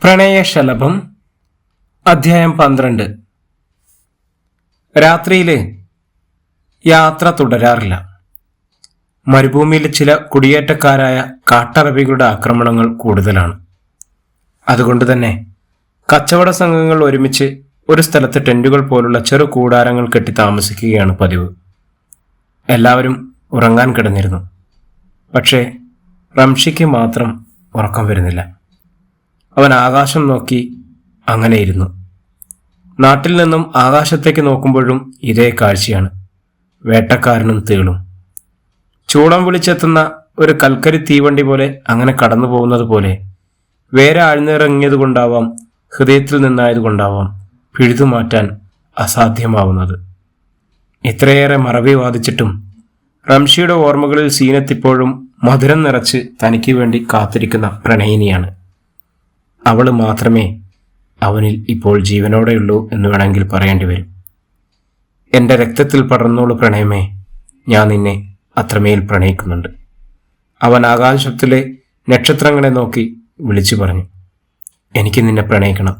പ്രണയശലഭം അധ്യായം 12. രാത്രിയില് യാത്ര തുടരാറില്ല. മരുഭൂമിയിലെ ചില കുടിയേറ്റക്കാരായ കാട്ടറബികളുടെ ആക്രമണങ്ങൾ കൂടുതലാണ്. അതുകൊണ്ട് തന്നെ കച്ചവട സംഘങ്ങൾ ഒരുമിച്ച് ഒരു സ്ഥലത്ത് ടെന്റുകൾ പോലുള്ള ചെറു കൂടാരങ്ങൾ കെട്ടി താമസിക്കുകയാണ് പതിവ്. എല്ലാവരും ഉറങ്ങാൻ കിടന്നിരുന്നു. പക്ഷേ റംഷിക്ക് മാത്രം ഉറക്കം വരുന്നില്ല. അവൻ ആകാശം നോക്കി അങ്ങനെ ഇരുന്നു. നാട്ടിൽ നിന്നും ആകാശത്തേക്ക് നോക്കുമ്പോഴും ഇതേ കാഴ്ചയാണ്. വേട്ടക്കാരനും തേളും ചൂളം വിളിച്ചെത്തുന്ന ഒരു കൽക്കരി തീവണ്ടി പോലെ അങ്ങനെ കടന്നു പോകുന്നത് പോലെ വേറെ ആഴ്ന്നിറങ്ങിയതുകൊണ്ടാവാം, ഹൃദയത്തിൽ നിന്നായതുകൊണ്ടാവാം പിഴുതു മാറ്റാൻ അസാധ്യമാവുന്നത്. ഇത്രയേറെ മറവി വാദിച്ചിട്ടും റംഷിയുടെ ഓർമ്മകളിൽ സീനത്തിപ്പോഴും മധുരം നിറച്ച് തനിക്ക് വേണ്ടി കാത്തിരിക്കുന്ന പ്രണയിനിയാണ്. അവള് മാത്രമേ അവനിൽ ഇപ്പോൾ ജീവനോടെയുള്ളൂ എന്ന് വേണമെങ്കിൽ പറയേണ്ടി വരും. എൻ്റെ രക്തത്തിൽ പടർന്നോളൂ പ്രണയമേ, ഞാൻ നിന്നെ അത്രമേൽ പ്രണയിക്കുന്നുണ്ട്. അവൻ ആകാശത്തിലെ നക്ഷത്രങ്ങളെ നോക്കി വിളിച്ചു പറഞ്ഞു, എനിക്ക് നിന്നെ പ്രണയിക്കണം,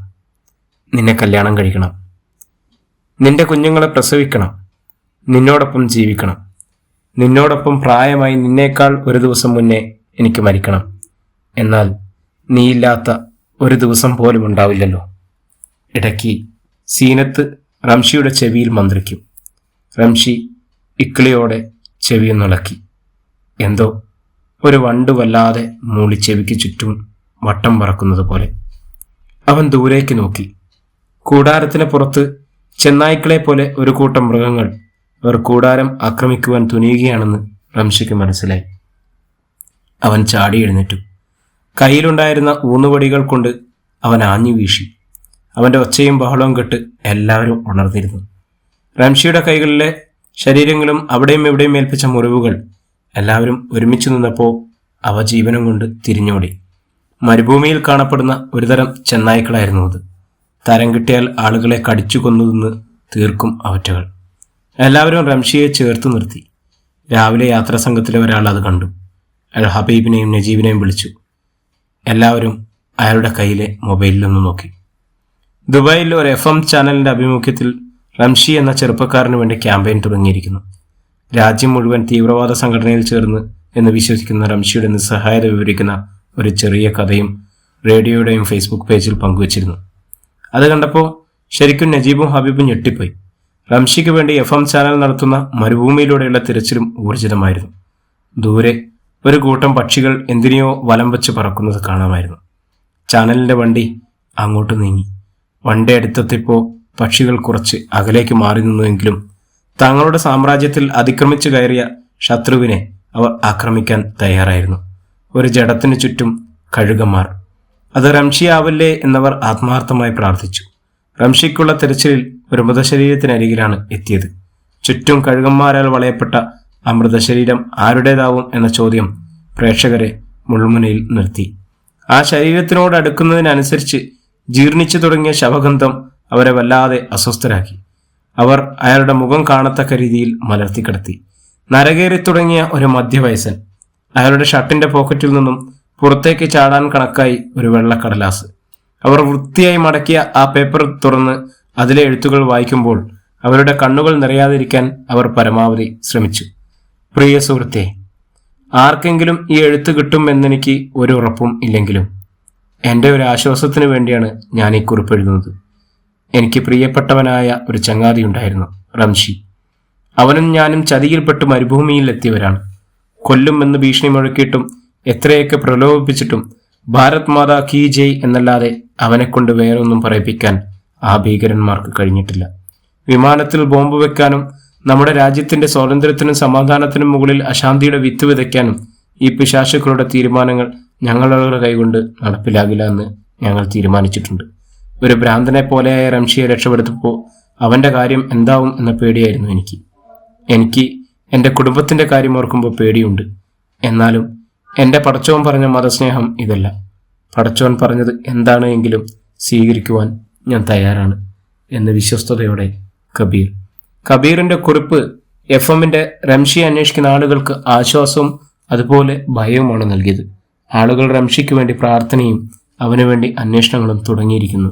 നിന്നെ കല്യാണം കഴിക്കണം, നിന്റെ കുഞ്ഞുങ്ങളെ പ്രസവിക്കണം, നിന്നോടൊപ്പം ജീവിക്കണം, നിന്നോടൊപ്പം പ്രായമായി നിന്നേക്കാൾ ഒരു ദിവസം മുന്നേ എനിക്ക് മരിക്കണം. എന്നാൽ നീയില്ലാത്ത ഒരു ദിവസം പോലും ഉണ്ടാവില്ലല്ലോ. ഇടയ്ക്ക് സീനത്ത് റംഷിയുടെ ചെവിയിൽ മന്ത്രിക്കും. റംഷി ഇക്കിളിയോടെ ചെവിയൊന്നുളക്കി. എന്തോ ഒരു വണ്ട് വല്ലാതെ മൂളി ചെവിക്ക് ചുറ്റും വട്ടം പറക്കുന്നത് പോലെ. അവൻ ദൂരേക്ക് നോക്കി. കൂടാരത്തിന് പുറത്ത് ചെന്നായ്ക്കളെ പോലെ ഒരു കൂട്ടം മൃഗങ്ങൾ അവർ കൂടാരം ആക്രമിക്കുവാൻ തുനിയുകയാണെന്ന് റംഷിക്ക് മനസ്സിലായി. അവൻ ചാടി എഴുന്നേറ്റു. കയ്യിലുണ്ടായിരുന്ന ഊന്നുവടികൾ കൊണ്ട് അവൻ ആഞ്ഞു വീശി. അവന്റെ ഒച്ചയും ബഹളവും കേട്ട് എല്ലാവരും ഉണർന്നിരുന്നു. റംഷിയുടെ കൈകളിലെ ശരീരങ്ങളും അവിടെയും ഇവിടെയും ഏൽപ്പിച്ച മുറിവുകൾ എല്ലാവരും ഒരുമിച്ച് നിന്നപ്പോൾ അവ ജീവനം കൊണ്ട് തിരിഞ്ഞോടി. മരുഭൂമിയിൽ കാണപ്പെടുന്ന ഒരുതരം ചെന്നായ്ക്കളായിരുന്നു അത്. തരം കിട്ടിയാൽ ആളുകളെ കടിച്ചു കൊന്നു തീർക്കും അവറ്റകൾ. എല്ലാവരും റംഷിയെ ചേർത്ത് നിർത്തി. രാവിലെ യാത്രാ സംഘത്തിലെ ഒരാൾ അത് കണ്ടു. അയാൾ ഹബീബിനെയും നജീബിനെയും വിളിച്ചു. എല്ലാവരും അയാളുടെ കയ്യിലെ മൊബൈലിലൊന്ന് നോക്കി. ദുബായിൽ ഒരു FM ചാനലിന്റെ ആഭിമുഖ്യത്തിൽ റംഷി എന്ന ചെറുപ്പക്കാരന് വേണ്ടി ക്യാമ്പയിൻ തുടങ്ങിയിരിക്കുന്നു. രാജ്യം മുഴുവൻ തീവ്രവാദ സംഘടനയിൽ ചേർന്ന് എന്ന് വിശ്വസിക്കുന്ന റംഷിയുടെ നിസ്സഹായത വിവരിക്കുന്ന ഒരു ചെറിയ കഥയും റേഡിയോയുടെയും ഫേസ്ബുക്ക് പേജിൽ പങ്കുവച്ചിരുന്നു. അത് കണ്ടപ്പോൾ ശരിക്കും നജീബും ഹബീബും ഞെട്ടിപ്പോയി. റംഷിക്ക് വേണ്ടി FM ചാനൽ നടത്തുന്ന മരുഭൂമിയിലൂടെയുള്ള തിരച്ചിലും ഊർജിതമായിരുന്നു. ദൂരെ ഒരു കൂട്ടം പക്ഷികൾ എന്തിനെയോ വലം വെച്ച് പറക്കുന്നത് കാണാമായിരുന്നു. ചാനലിന്റെ വണ്ടി അങ്ങോട്ട് നീങ്ങി. വണ്ടി അടുത്തെത്തിയപ്പോൾ പക്ഷികൾ കുറച്ച് അകലേക്ക് മാറി നിന്നുവെങ്കിലും തങ്ങളുടെ സാമ്രാജ്യത്തിൽ അതിക്രമിച്ചു കയറിയ ശത്രുവിനെ അവർ ആക്രമിക്കാൻ തയ്യാറായിരുന്നു. ഒരു ജഡത്തിനു ചുറ്റും കഴുകന്മാർ. അത് റംഷിയാവല്ലേ എന്നവർ ആത്മാർത്ഥമായി പ്രാർത്ഥിച്ചു. റംഷിക്കുള്ള തിരച്ചിലിൽ ഒരു മൃതശരീരത്തിനരികിലാണ് എത്തിയത്. ചുറ്റും കഴുകന്മാരാൽ വളയപ്പെട്ട ആ മൃതശരീരം ആരുടേതാവും എന്ന ചോദ്യം പ്രേക്ഷകരെ മുൾമുനയിൽ നിർത്തി. ആ ശരീരത്തിനോട് അടുക്കുന്നതിനനുസരിച്ച് ജീർണിച്ചു തുടങ്ങിയ ശവഗന്ധം അവരെ വല്ലാതെ അസ്വസ്ഥരാക്കി. അവർ അയാളുടെ മുഖം കാണത്തക്ക രീതിയിൽ മലർത്തിക്കിടത്തി. നരകേറി തുടങ്ങിയ ഒരു മധ്യവയസ്സൻ. അയാളുടെ ഷർട്ടിന്റെ പോക്കറ്റിൽ നിന്നും പുറത്തേക്ക് ചാടാൻ കണക്കായി ഒരു വെള്ളക്കടലാസ്. അവർ വൃത്തിയായി മടക്കിയ ആ പേപ്പർ തുറന്ന് അതിലെ എഴുത്തുകൾ വായിക്കുമ്പോൾ അവരുടെ കണ്ണുകൾ നിറയാതിരിക്കാൻ അവർ പരമാവധി ശ്രമിച്ചു. പ്രിയ സുഹൃത്തെ, ആർക്കെങ്കിലും ഈ എഴുത്ത് കിട്ടും എന്നെനിക്ക് ഒരു ഉറപ്പും ഇല്ലെങ്കിലും എൻ്റെ ഒരു ആശ്വാസത്തിന് വേണ്ടിയാണ് ഞാൻ ഈ കുറിപ്പ് എഴുതുന്നത്. എനിക്ക് പ്രിയപ്പെട്ടവനായ ഒരു ചങ്ങാതി ഉണ്ടായിരുന്നു, റംഷി. അവനും ഞാനും ചതിയിൽപ്പെട്ട് മരുഭൂമിയിൽ എത്തിയവരാണ്. കൊല്ലുമെന്ന് ഭീഷണി മുഴക്കിയിട്ടും എത്രയൊക്കെ പ്രലോഭിപ്പിച്ചിട്ടും ഭാരത് മാതാ കീ ജയ് എന്നല്ലാതെ അവനെക്കൊണ്ട് വേറൊന്നും പറയിപ്പിക്കാൻ ആ ഭീകരന്മാർക്ക് കഴിഞ്ഞിട്ടില്ല. വിമാനത്തിൽ ബോംബ് വെക്കാനും നമ്മുടെ രാജ്യത്തിന്റെ സ്വാതന്ത്ര്യത്തിനും സമാധാനത്തിനും മുകളിൽ അശാന്തിയുടെ വിത്ത് വിതയ്ക്കാനും ഈ പിശാചുക്കളുടെ തീരുമാനങ്ങൾ ഞങ്ങളുടെ കൈകൊണ്ട് നടപ്പിലാകില്ല എന്ന് ഞങ്ങൾ തീരുമാനിച്ചിട്ടുണ്ട്. ഒരു ഭ്രാന്തനെ പോലെയായ റംഷിയെ രക്ഷപ്പെടുത്തപ്പോൾ അവന്റെ കാര്യം എന്താവും എന്ന പേടിയായിരുന്നു എനിക്ക് എൻ്റെ കുടുംബത്തിന്റെ കാര്യം ഓർക്കുമ്പോൾ പേടിയുണ്ട്. എന്നാലും എൻ്റെ പടച്ചോൻ പറഞ്ഞ മതസ്നേഹം ഇതല്ല. പടച്ചോൻ പറഞ്ഞത് എന്താണ് എങ്കിലും സ്വീകരിക്കുവാൻ ഞാൻ തയ്യാറാണ് എന്ന് വിശ്വസ്തയോടെ കബീറിന്റെ കുറിപ്പ് FMന്റെ റംഷിയെ അന്വേഷിക്കുന്ന ആളുകൾക്ക് ആശ്വാസവും അതുപോലെ ഭയവുമാണ് നൽകിയത്. ആളുകൾ റംഷിക്ക് വേണ്ടി പ്രാർത്ഥനയും അവന് വേണ്ടി അന്വേഷണങ്ങളും തുടങ്ങിയിരിക്കുന്നു.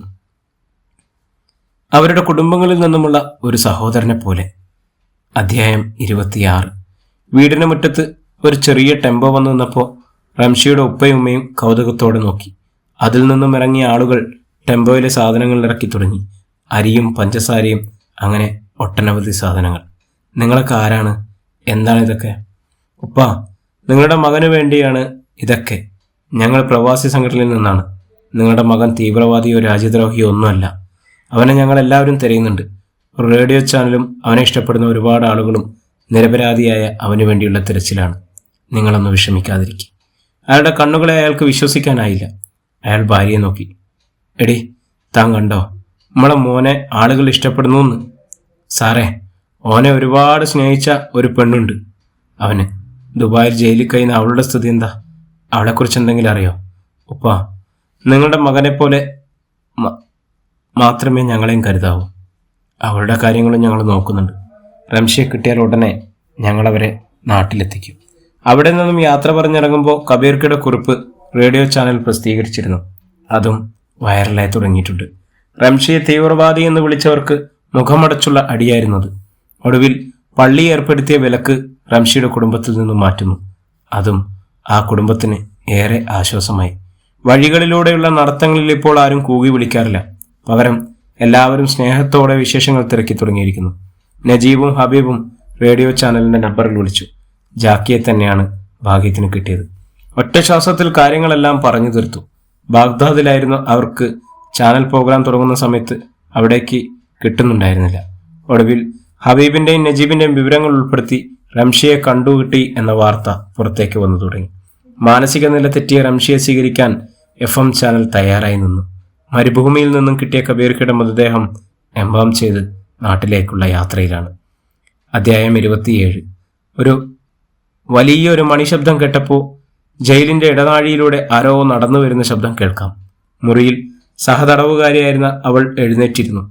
അവരുടെ കുടുംബങ്ങളിൽ നിന്നുമുള്ള ഒരു സഹോദരനെ പോലെ. അധ്യായം 26. വീടിന് മുറ്റത്ത് ഒരു ചെറിയ ടെമ്പോ വന്നു നിന്നപ്പോൾ റംഷിയുടെ ഉപ്പയും ഉമ്മയും കൗതുകത്തോടെ നോക്കി. അതിൽ നിന്നും ഇറങ്ങിയ ആളുകൾ ടെമ്പോയിലെ സാധനങ്ങൾ ഇറക്കി തുടങ്ങി. അരിയും പഞ്ചസാരയും, അങ്ങനെ ഒട്ടനവധി സാധനങ്ങൾ. നിങ്ങളൊക്കെ ആരാണ്? എന്താണ് ഇതൊക്കെ? ഉപ്പ, നിങ്ങളുടെ മകന് വേണ്ടിയാണ് ഇതൊക്കെ. ഞങ്ങൾ പ്രവാസി സംഘടനയിൽ നിന്നാണ്. നിങ്ങളുടെ മകൻ തീവ്രവാദിയോ രാജ്യദ്രോഹിയോ ഒന്നുമല്ല. അവനെ ഞങ്ങൾ എല്ലാവരും തിരയുന്നുണ്ട്. ഒരു റേഡിയോ ചാനലും അവനെ ഇഷ്ടപ്പെടുന്ന ഒരുപാട് ആളുകളും നിരപരാധിയായ അവന് വേണ്ടിയുള്ള തിരച്ചിലാണ്. നിങ്ങളൊന്ന് വിഷമിക്കാതിരിക്കും. അയാളുടെ കണ്ണുകളെ അയാൾക്ക് വിശ്വസിക്കാനായില്ല. അയാൾ ഭാര്യയെ നോക്കി. എടി, താൻ കണ്ടോ? നമ്മളെ മോനെ ആളുകൾ ഇഷ്ടപ്പെടുന്നു എന്ന്. സാറേ, ഓനെ ഒരുപാട് സ്നേഹിച്ച ഒരു പെണ്ണുണ്ട്. അവന് ദുബായിൽ ജയിലിൽ കഴിയുന്ന അവളുടെ സ്ഥിതി എന്താ? അവളെക്കുറിച്ച് എന്തെങ്കിലും അറിയോ? ഉപ്പ, നിങ്ങളുടെ മകനെ പോലെ മാത്രമേ ഞങ്ങളെയും കരുതാവൂ. അവളുടെ കാര്യങ്ങളും ഞങ്ങൾ നോക്കുന്നുണ്ട്. റംഷിയെ കിട്ടിയാൽ ഉടനെ ഞങ്ങളവരെ നാട്ടിലെത്തിക്കും. അവിടെ നിന്നും യാത്ര പറഞ്ഞിറങ്ങുമ്പോൾ കബീർക്കയുടെ കുറിപ്പ് റേഡിയോ ചാനൽ പ്രസിദ്ധീകരിച്ചിരുന്നു. അതും വൈറലായി തുടങ്ങിയിട്ടുണ്ട്. റംഷിയെ തീവ്രവാദി എന്ന് വിളിച്ചവർക്ക് മുഖമടച്ചുള്ള അടിയായിരുന്നത്. ഒടുവിൽ പള്ളി ഏർപ്പെടുത്തിയ വിലക്ക് റംഷിയുടെ കുടുംബത്തിൽ നിന്നും മാറ്റുന്നു. അതും ആ കുടുംബത്തിന് ഏറെ ആശ്വാസമായി. വഴികളിലൂടെയുള്ള നടത്തങ്ങളിൽ ഇപ്പോൾ ആരും കൂകി വിളിക്കാറില്ല. പകരം എല്ലാവരും സ്നേഹത്തോടെ വിശേഷങ്ങൾ തിരക്കി തുടങ്ങിയിരിക്കുന്നു. നജീബും ഹബീബും റേഡിയോ ചാനലിന്റെ നമ്പറിൽ വിളിച്ചു. ജാക്കിയെ തന്നെയാണ് ഭാഗ്യത്തിന് കിട്ടിയത്. ഒറ്റ ശ്വാസത്തിൽ കാര്യങ്ങളെല്ലാം പറഞ്ഞു തീർത്തു. ബാഗ്ദാദിലായിരുന്നു അവർക്ക്. ചാനൽ പ്രോഗ്രാം തുടങ്ങുന്ന സമയത്ത് അവിടേക്ക് കിട്ടുന്നുണ്ടായിരുന്നില്ല. ഒടുവിൽ ഹബീബിന്റെയും നജീബിന്റെയും വിവരങ്ങൾ ഉൾപ്പെടുത്തി റംഷിയെ കണ്ടുകിട്ടി എന്ന വാർത്ത പുറത്തേക്ക് വന്നു തുടങ്ങി. മാനസിക നില തെറ്റിയ റംഷിയെ സ്വീകരിക്കാൻ FM ചാനൽ തയ്യാറായി നിന്നു. മരുഭൂമിയിൽ നിന്നും കിട്ടിയ കബീർക്കയുടെ മൃതദേഹം എംബാം ചെയ്ത് നാട്ടിലേക്കുള്ള യാത്രയിലാണ്. അധ്യായം 27. വലിയൊരു മണിശബ്ദം കേട്ടപ്പോൾ ജയിലിന്റെ ഇടനാഴിയിലൂടെ ആരോ നടന്നു വരുന്ന ശബ്ദം കേൾക്കാം. മുറിയിൽ സഹതടവുകാരിയായിരുന്ന അവൾ എഴുന്നേറ്റിരുന്നു.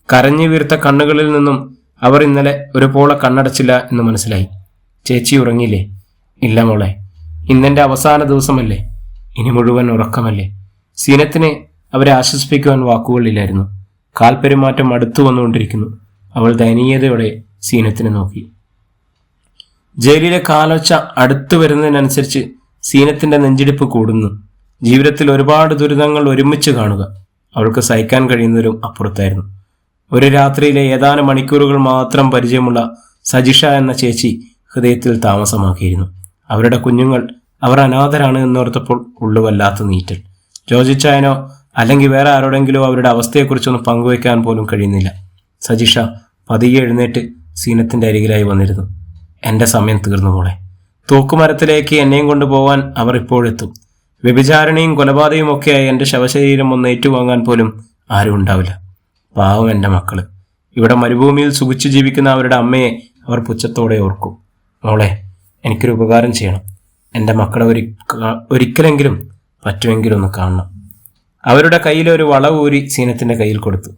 കരഞ്ഞു വീർത്ത കണ്ണുകളിൽ നിന്നും അവർ ഇന്നലെ ഒരു പോളെ കണ്ണടച്ചില്ല എന്ന് മനസ്സിലായി. ചേച്ചി ഉറങ്ങിയില്ലേ? ഇല്ല മോളെ, ഇന്നെന്റെ അവസാന ദിവസമല്ലേ. ഇനി മുഴുവൻ ഉറക്കമല്ലേ. സീനത്തിനെ അവരെ ആശ്വസിപ്പിക്കുവാൻ വാക്കുകളില്ലായിരുന്നു. കാൽപെരുമാറ്റം അടുത്തു വന്നുകൊണ്ടിരിക്കുന്നു. അവൾ ദയനീയതയോടെ സീനത്തിനെ നോക്കി. ജയിലിലെ കാലൊച്ച അടുത്തു വരുന്നതിനനുസരിച്ച് സീനത്തിന്റെ നെഞ്ചിടിപ്പ് കൂടുന്നു. ജീവിതത്തിൽ ഒരുപാട് ദുരിതങ്ങൾ ഒരുമിച്ച് കാണുക അവൾക്ക് സഹിക്കാൻ കഴിയുന്നതിലും അപ്പുറത്തായിരുന്നു. ഒരു രാത്രിയിലെ ഏതാനും മണിക്കൂറുകൾ മാത്രം പരിചയമുള്ള സജിഷ എന്ന ചേച്ചി ഹൃദയത്തിൽ താമസമാക്കിയിരുന്നു. അവരുടെ കുഞ്ഞുങ്ങൾ അവർ അനാഥരാണ് എന്നോർത്തപ്പോൾ ഉള്ളുവല്ലാത്ത നീറ്റൽ. ജോജിച്ചായനോ അല്ലെങ്കിൽ വേറെ ആരോടെങ്കിലോ അവരുടെ അവസ്ഥയെക്കുറിച്ചൊന്നും പങ്കുവയ്ക്കാൻ പോലും കഴിയുന്നില്ല. സജിഷ പതിയെ എഴുന്നേറ്റ് സീനത്തിന്റെ അരികിലായി വന്നിരുന്നു. എന്റെ സമയം തീർന്നു മോളെ. തൂക്കുമരത്തിലേക്ക് എന്നെയും കൊണ്ടുപോകാൻ അവർ ഇപ്പോഴെത്തും. വ്യഭിചാരണയും കൊലപാതകയും ഒക്കെയായി എന്റെ ശവശരീരം ഒന്ന് ഏറ്റുവാങ്ങാൻ പോലും ആരും ഉണ്ടാവില്ല. പാവം എന്റെ മക്കള്. ഇവിടെ മരുഭൂമിയിൽ സുഖിച്ചു ജീവിക്കുന്ന അവരുടെ അമ്മയെ അവർ പുച്ഛത്തോടെ ഓർക്കും. മോളെ, എനിക്കൊരു ഉപകാരം ചെയ്യണം. എൻ്റെ മക്കളെ ഒരിക്കലെങ്കിലും പറ്റുമെങ്കിലും ഒന്ന് കാണണം. അവരുടെ കയ്യിൽ ഒരു വള ഊരി സീനത്തിന്റെ കയ്യിൽ കൊടുത്തു.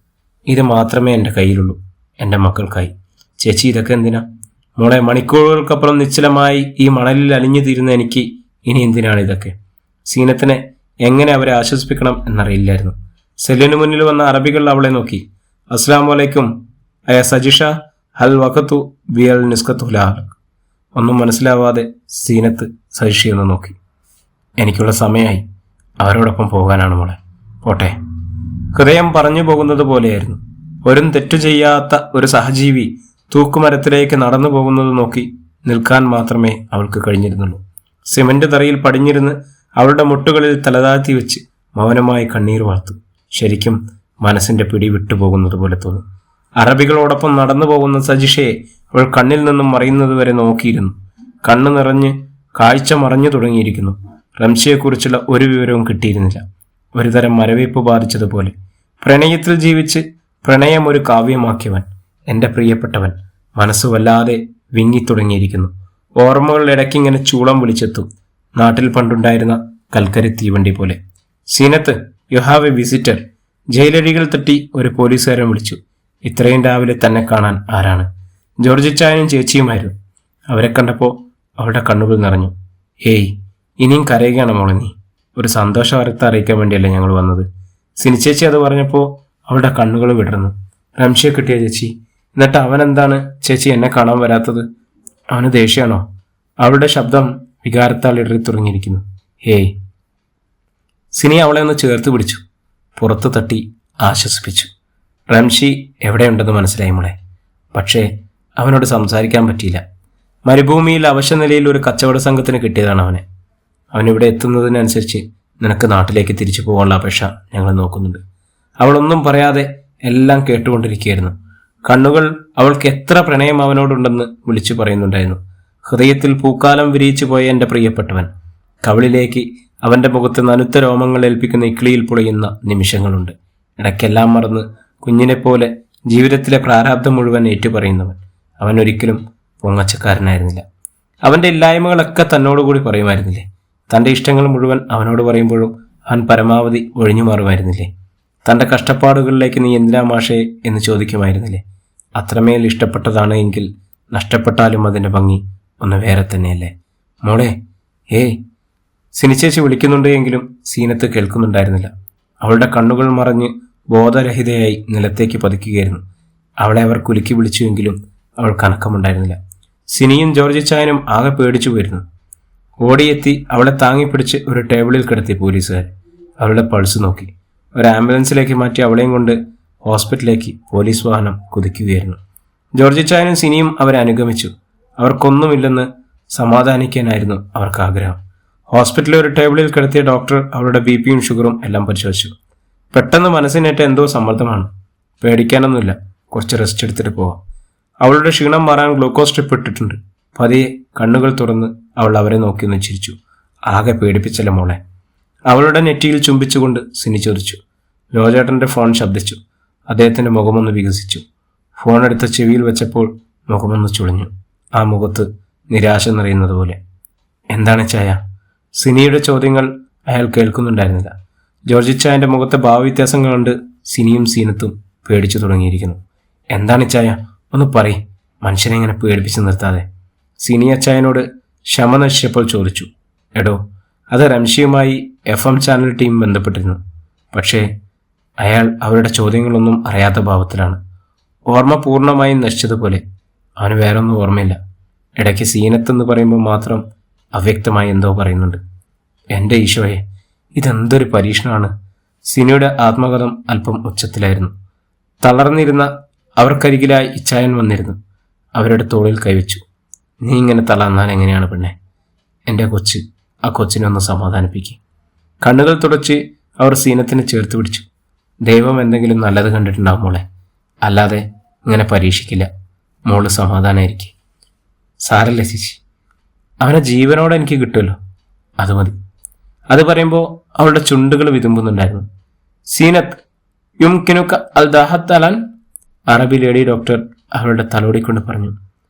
ഇത് മാത്രമേ എൻ്റെ കയ്യിലുള്ളൂ, എൻ്റെ മക്കൾക്കായി. ചേച്ചി, ഇതൊക്കെ എന്തിനാ മോളെ? മണിക്കൂറുകൾക്കപ്പുറം നിശ്ചലമായി ഈ മണലിൽ അലിഞ്ഞു തീരുന്ന എനിക്ക് ഇനി എന്തിനാണ് ഇതൊക്കെ? സീനത്തിനെ എങ്ങനെ അവരെ ആശ്വസിപ്പിക്കണം എന്നറിയില്ലായിരുന്നു. സെല്ലിനു മുന്നിൽ വന്ന അറബികൾ അവളെ നോക്കി. അസ്സലാമു അലൈക്കും അയ സജിഷ, ഹൽ വഖത്തു ബിയൽ നിസ്കത്തുലാൽ. ഒന്നും മനസ്സിലാവാതെ സീനത്ത് സജിഷയൊന്ന് നോക്കി. എനിക്കുള്ള സമയമായി, അവരോടൊപ്പം പോകാനാണ് മോളെ. പോട്ടെ. ഹൃദയം പറഞ്ഞു പോകുന്നത് പോലെയായിരുന്നു. ഒരു തെറ്റു ചെയ്യാത്ത ഒരു സഹജീവി തൂക്കുമരത്തിലേക്ക് നടന്നു പോകുന്നത് നോക്കി നിൽക്കാൻ മാത്രമേ അവൾക്ക് കഴിഞ്ഞിരുന്നുള്ളൂ. സിമന്റ് തറയിൽ പടിഞ്ഞിരുന്ന് അവളുടെ മുട്ടുകളിൽ തലതാഴ്ത്തി വെച്ച് മൗനമായി കണ്ണീർ വാർത്തു. ശരിക്കും മനസ്സിന്റെ പിടി വിട്ടുപോകുന്നത് പോലെ തോന്നി. അറബികളോടൊപ്പം നടന്നു പോകുന്ന സജിഷയെ അവൾ കണ്ണിൽ നിന്നും മറയുന്നത് വരെ നോക്കിയിരുന്നു. കണ്ണു നിറഞ്ഞ് കാഴ്ച മറഞ്ഞു തുടങ്ങിയിരിക്കുന്നു. റംഷിയെക്കുറിച്ചുള്ള ഒരു വിവരവും കിട്ടിയിരുന്നില്ല. ഒരുതരം മരവിപ്പ് ബാധിച്ചതുപോലെ. പ്രണയത്തിൽ ജീവിച്ച് പ്രണയം ഒരു കാവ്യമാക്കിയവൻ, എൻ്റെ പ്രിയപ്പെട്ടവൻ, മനസ്സ് വല്ലാതെ വിങ്ങിത്തുടങ്ങിയിരിക്കുന്നു. ഓർമ്മകൾ ഇടയ്ക്കിങ്ങനെ ചൂളം വിളിച്ചെത്തും. നാട്ടിൽ പണ്ടുണ്ടായിരുന്ന കൽക്കരി തീവണ്ടി പോലെ. Zeenath, you have a visitor. ജയിലഴികൾ തട്ടി ഒരു പോലീസുകാരൻ വിളിച്ചു. ഇത്രയും രാവിലെ തന്നെ കാണാൻ ആരാണ്? ജോർജിച്ചായനും ചേച്ചിയുമായിരുന്നു. അവരെ കണ്ടപ്പോൾ അവളുടെ കണ്ണുകൾ നിറഞ്ഞു. ഏയ്, ഇനിയും കരയുകയാണ് മോളെ നീ? ഒരു സന്തോഷ വാർത്ത അറിയിക്കാൻ വേണ്ടിയല്ലേ ഞങ്ങൾ വന്നത്. സിനി ചേച്ചി അത് പറഞ്ഞപ്പോൾ അവളുടെ കണ്ണുകൾ വിടർന്നു. റംഷിയെ കിട്ടിയ ചേച്ചി, എന്നിട്ട് അവൻ എന്താണ് ചേച്ചി എന്നെ കാണാൻ വരാത്തത്? അവന് ദേഷ്യമാണോ? അവളുടെ ശബ്ദം വികാരത്താൽ ഇടറി തുടങ്ങിയിരിക്കുന്നു. ഹേയ്. സിനി അവളെ ഒന്ന് ചേർത്ത് പിടിച്ചു, പുറത്തു തട്ടി ആശ്വസിപ്പിച്ചു. റംഷി എവിടെയുണ്ടെന്ന് മനസ്സിലായി മോളെ. പക്ഷേ അവനോട് സംസാരിക്കാൻ പറ്റിയില്ല. മരുഭൂമിയിൽ അവശനിലയിൽ ഒരു കച്ചവട സംഘത്തിന് കിട്ടിയതാണ് അവനെ. അവനിവിടെ എത്തുന്നതിനനുസരിച്ച് നിനക്ക് നാട്ടിലേക്ക് തിരിച്ചു പോകാനുള്ള അപേക്ഷ ഞങ്ങൾ നോക്കുന്നുണ്ട്. അവളൊന്നും പറയാതെ എല്ലാം കേട്ടുകൊണ്ടിരിക്കുകയായിരുന്നു. കണ്ണുകൾ അവൾക്ക് എത്ര പ്രണയം അവനോടുണ്ടെന്ന് വിളിച്ചു പറയുന്നുണ്ടായിരുന്നു. ഹൃദയത്തിൽ പൂക്കാലം വിരിയിച്ചു പോയ എൻ്റെ പ്രിയപ്പെട്ടവൻ. കവിളിലേക്ക് അവൻ്റെ മുഖത്ത് നനുത്ത രോമങ്ങൾ ഏൽപ്പിക്കുന്ന ഇക്കിളിയിൽ പൊളിയുന്ന നിമിഷങ്ങളുണ്ട്. ഇടയ്ക്കെല്ലാം മറന്ന് കുഞ്ഞിനെപ്പോലെ ജീവിതത്തിലെ പ്രാരാബ്ദം മുഴുവൻ ഏറ്റുപറയുന്നവൻ. അവൻ ഒരിക്കലും പൊങ്ങച്ചക്കാരനായിരുന്നില്ല. അവൻ്റെ ഇല്ലായ്മകളൊക്കെ തന്നോടുകൂടി പറയുമായിരുന്നില്ലേ? തൻ്റെ ഇഷ്ടങ്ങൾ മുഴുവൻ അവനോട് പറയുമ്പോഴും അവൻ പരമാവധി ഒഴിഞ്ഞു മാറുമായിരുന്നില്ലേ? തൻ്റെ കഷ്ടപ്പാടുകളിലേക്ക് നീ എന്തിനാ മാഷേ എന്ന് ചോദിക്കുമായിരുന്നില്ലേ? അത്രമേൽ ഇഷ്ടപ്പെട്ടതാണ് എങ്കിൽ നഷ്ടപ്പെട്ടാലും അതിൻ്റെ ഭംഗി ഒന്ന് വേറെ തന്നെയല്ലേ മോളെ? ഏയ്. സിനിച്ചേച്ചി വിളിക്കുന്നുണ്ട് എങ്കിലും സീനത്ത് കേൾക്കുന്നുണ്ടായിരുന്നില്ല. അവളുടെ കണ്ണുകൾ മറഞ്ഞ് ബോധരഹിതയായി നിലത്തേക്ക് പതിക്കുകയായിരുന്നു. അവളെ അവർ കുലുക്കി വിളിച്ചുവെങ്കിലും അവൾ കണക്കമുണ്ടായിരുന്നില്ല. സിനിയും ജോർജ് ചായനും ആകെ പേടിച്ചു പോയിരുന്നു. ഓടിയെത്തി അവളെ താങ്ങിപ്പിടിച്ച് ഒരു ടേബിളിൽ കിടത്തി പോലീസുകാർ. അവളുടെ പൾസ് നോക്കി. ഒരു ആംബുലൻസിലേക്ക് മാറ്റി അവളെയും കൊണ്ട് ഹോസ്പിറ്റലിലേക്ക് പോലീസ് വാഹനം കുതിക്കുകയായിരുന്നു. ജോർജ് ചായനും സിനിയും അവരെ അനുഗമിച്ചു. അവർക്കൊന്നുമില്ലെന്ന് സമാധാനിക്കാനായിരുന്നു അവർക്ക് ആഗ്രഹം. ഹോസ്പിറ്റലിൽ ഒരു ടേബിളിൽ കിടത്തിയ ഡോക്ടർ അവളുടെ ബിപിയും ഷുഗറും എല്ലാം പരിശോധിച്ചു. പെട്ടെന്ന് മനസ്സിനേറ്റ എന്തോ സമ്മർദ്ദമാണ്. പേടിക്കാനൊന്നുമില്ല, കുറച്ച് റെസ്റ്റ് എടുത്തിട്ട് പോവാം. അവളുടെ ക്ഷീണം മാറാൻ ഗ്ലൂക്കോസ് സ്ട്രിപ്പ് ഇട്ടിട്ടുണ്ട്. പതിയെ കണ്ണുകൾ തുറന്ന് അവൾ അവരെ നോക്കി ഒന്ന് ചിരിച്ചു. ആകെ പേടിപ്പിച്ചല്ല മോളെ. അവളുടെ നെറ്റിയിൽ ചുംബിച്ചുകൊണ്ട് സിനി ചോദിച്ചു. ലോചേട്ടൻ്റെ ഫോൺ ശബ്ദിച്ചു. അദ്ദേഹത്തിൻ്റെ മുഖമൊന്ന് വികസിച്ചു. ഫോൺ എടുത്ത ചെവിയിൽ വെച്ചപ്പോൾ മുഖമൊന്ന് ചുളിഞ്ഞു. ആ മുഖത്ത് നിരാശ നിറയുന്നത് പോലെ. എന്താണ് ചായ? സിനിയുടെ ചോദ്യങ്ങൾ അയാൾ കേൾക്കുന്നുണ്ടായിരുന്നില്ല. ജോർജ് ചായൻ്റെ മുഖത്തെ ഭാവവ്യത്യാസങ്ങൾ കണ്ട് സിനിയും സീനത്തും പേടിച്ചു തുടങ്ങിയിരിക്കുന്നു. എന്താണ് ചായ? ഒന്ന് പറയ്, മനുഷ്യനെ ഇങ്ങനെ പേടിപ്പിച്ച് നിർത്താതെ. സിനി അച്ചായനോട് ക്ഷമ നശിച്ചപ്പോൾ ചോദിച്ചു. എടോ, അത് റംഷിയുമായി FM ചാനൽ ടീം ബന്ധപ്പെട്ടിരുന്നു. പക്ഷേ അയാൾ അവരുടെ ചോദ്യങ്ങളൊന്നും അറിയാത്ത ഭാവത്തിലാണ്. ഓർമ്മ പൂർണ്ണമായും നശിച്ചതുപോലെ. അവന് വേറൊന്നും ഓർമ്മയില്ല. ഇടയ്ക്ക് സീനത്തെന്ന് പറയുമ്പോൾ മാത്രം അവ്യക്തമായി എന്തോ പറയുന്നുണ്ട്. എൻ്റെ ഈശോയെ, ഇതെന്തൊരു പരീക്ഷണമാണ്. സിനിയുടെ ആത്മകഥം അല്പം ഉച്ചത്തിലായിരുന്നു. തളർന്നിരുന്ന അവർക്കരികിലായി ഇച്ചായൻ വന്നിരുന്നു. അവരുടെ തോളിൽ കൈവച്ചു. നീ ഇങ്ങനെ തളർന്നാൽ എങ്ങനെയാണ് പെണ്ണെ? എൻ്റെ കൊച്ച്, ആ കൊച്ചിനെ ഒന്ന് സമാധാനിപ്പിക്കുക. കണ്ണുകൾ തുടച്ച് അവർ സീനത്തിനെ ചേർത്ത് പിടിച്ചു. ദൈവം എന്തെങ്കിലും നല്ലത് കണ്ടിട്ടുണ്ടാവും മോളെ, അല്ലാതെ ഇങ്ങനെ പരീക്ഷിക്കില്ല. മോള് സമാധാനമായിരിക്കും. സാരല്ലേ ചേച്ചി, അവനെ ജീവനോടെ എനിക്ക് കിട്ടുമല്ലോ, അത് മതി. അത് പറയുമ്പോൾ അവളുടെ ചുണ്ടുകൾ വിതുമ്പുന്നുണ്ടായിരുന്നു. സീനത്ത്, യുംകിനുക അൽ ദാഹത്ത് അലാൻ, അറബി ലേഡി ഡോക്ടർ അവളുടെ തലോടിക്കൊണ്ട് പറഞ്ഞു.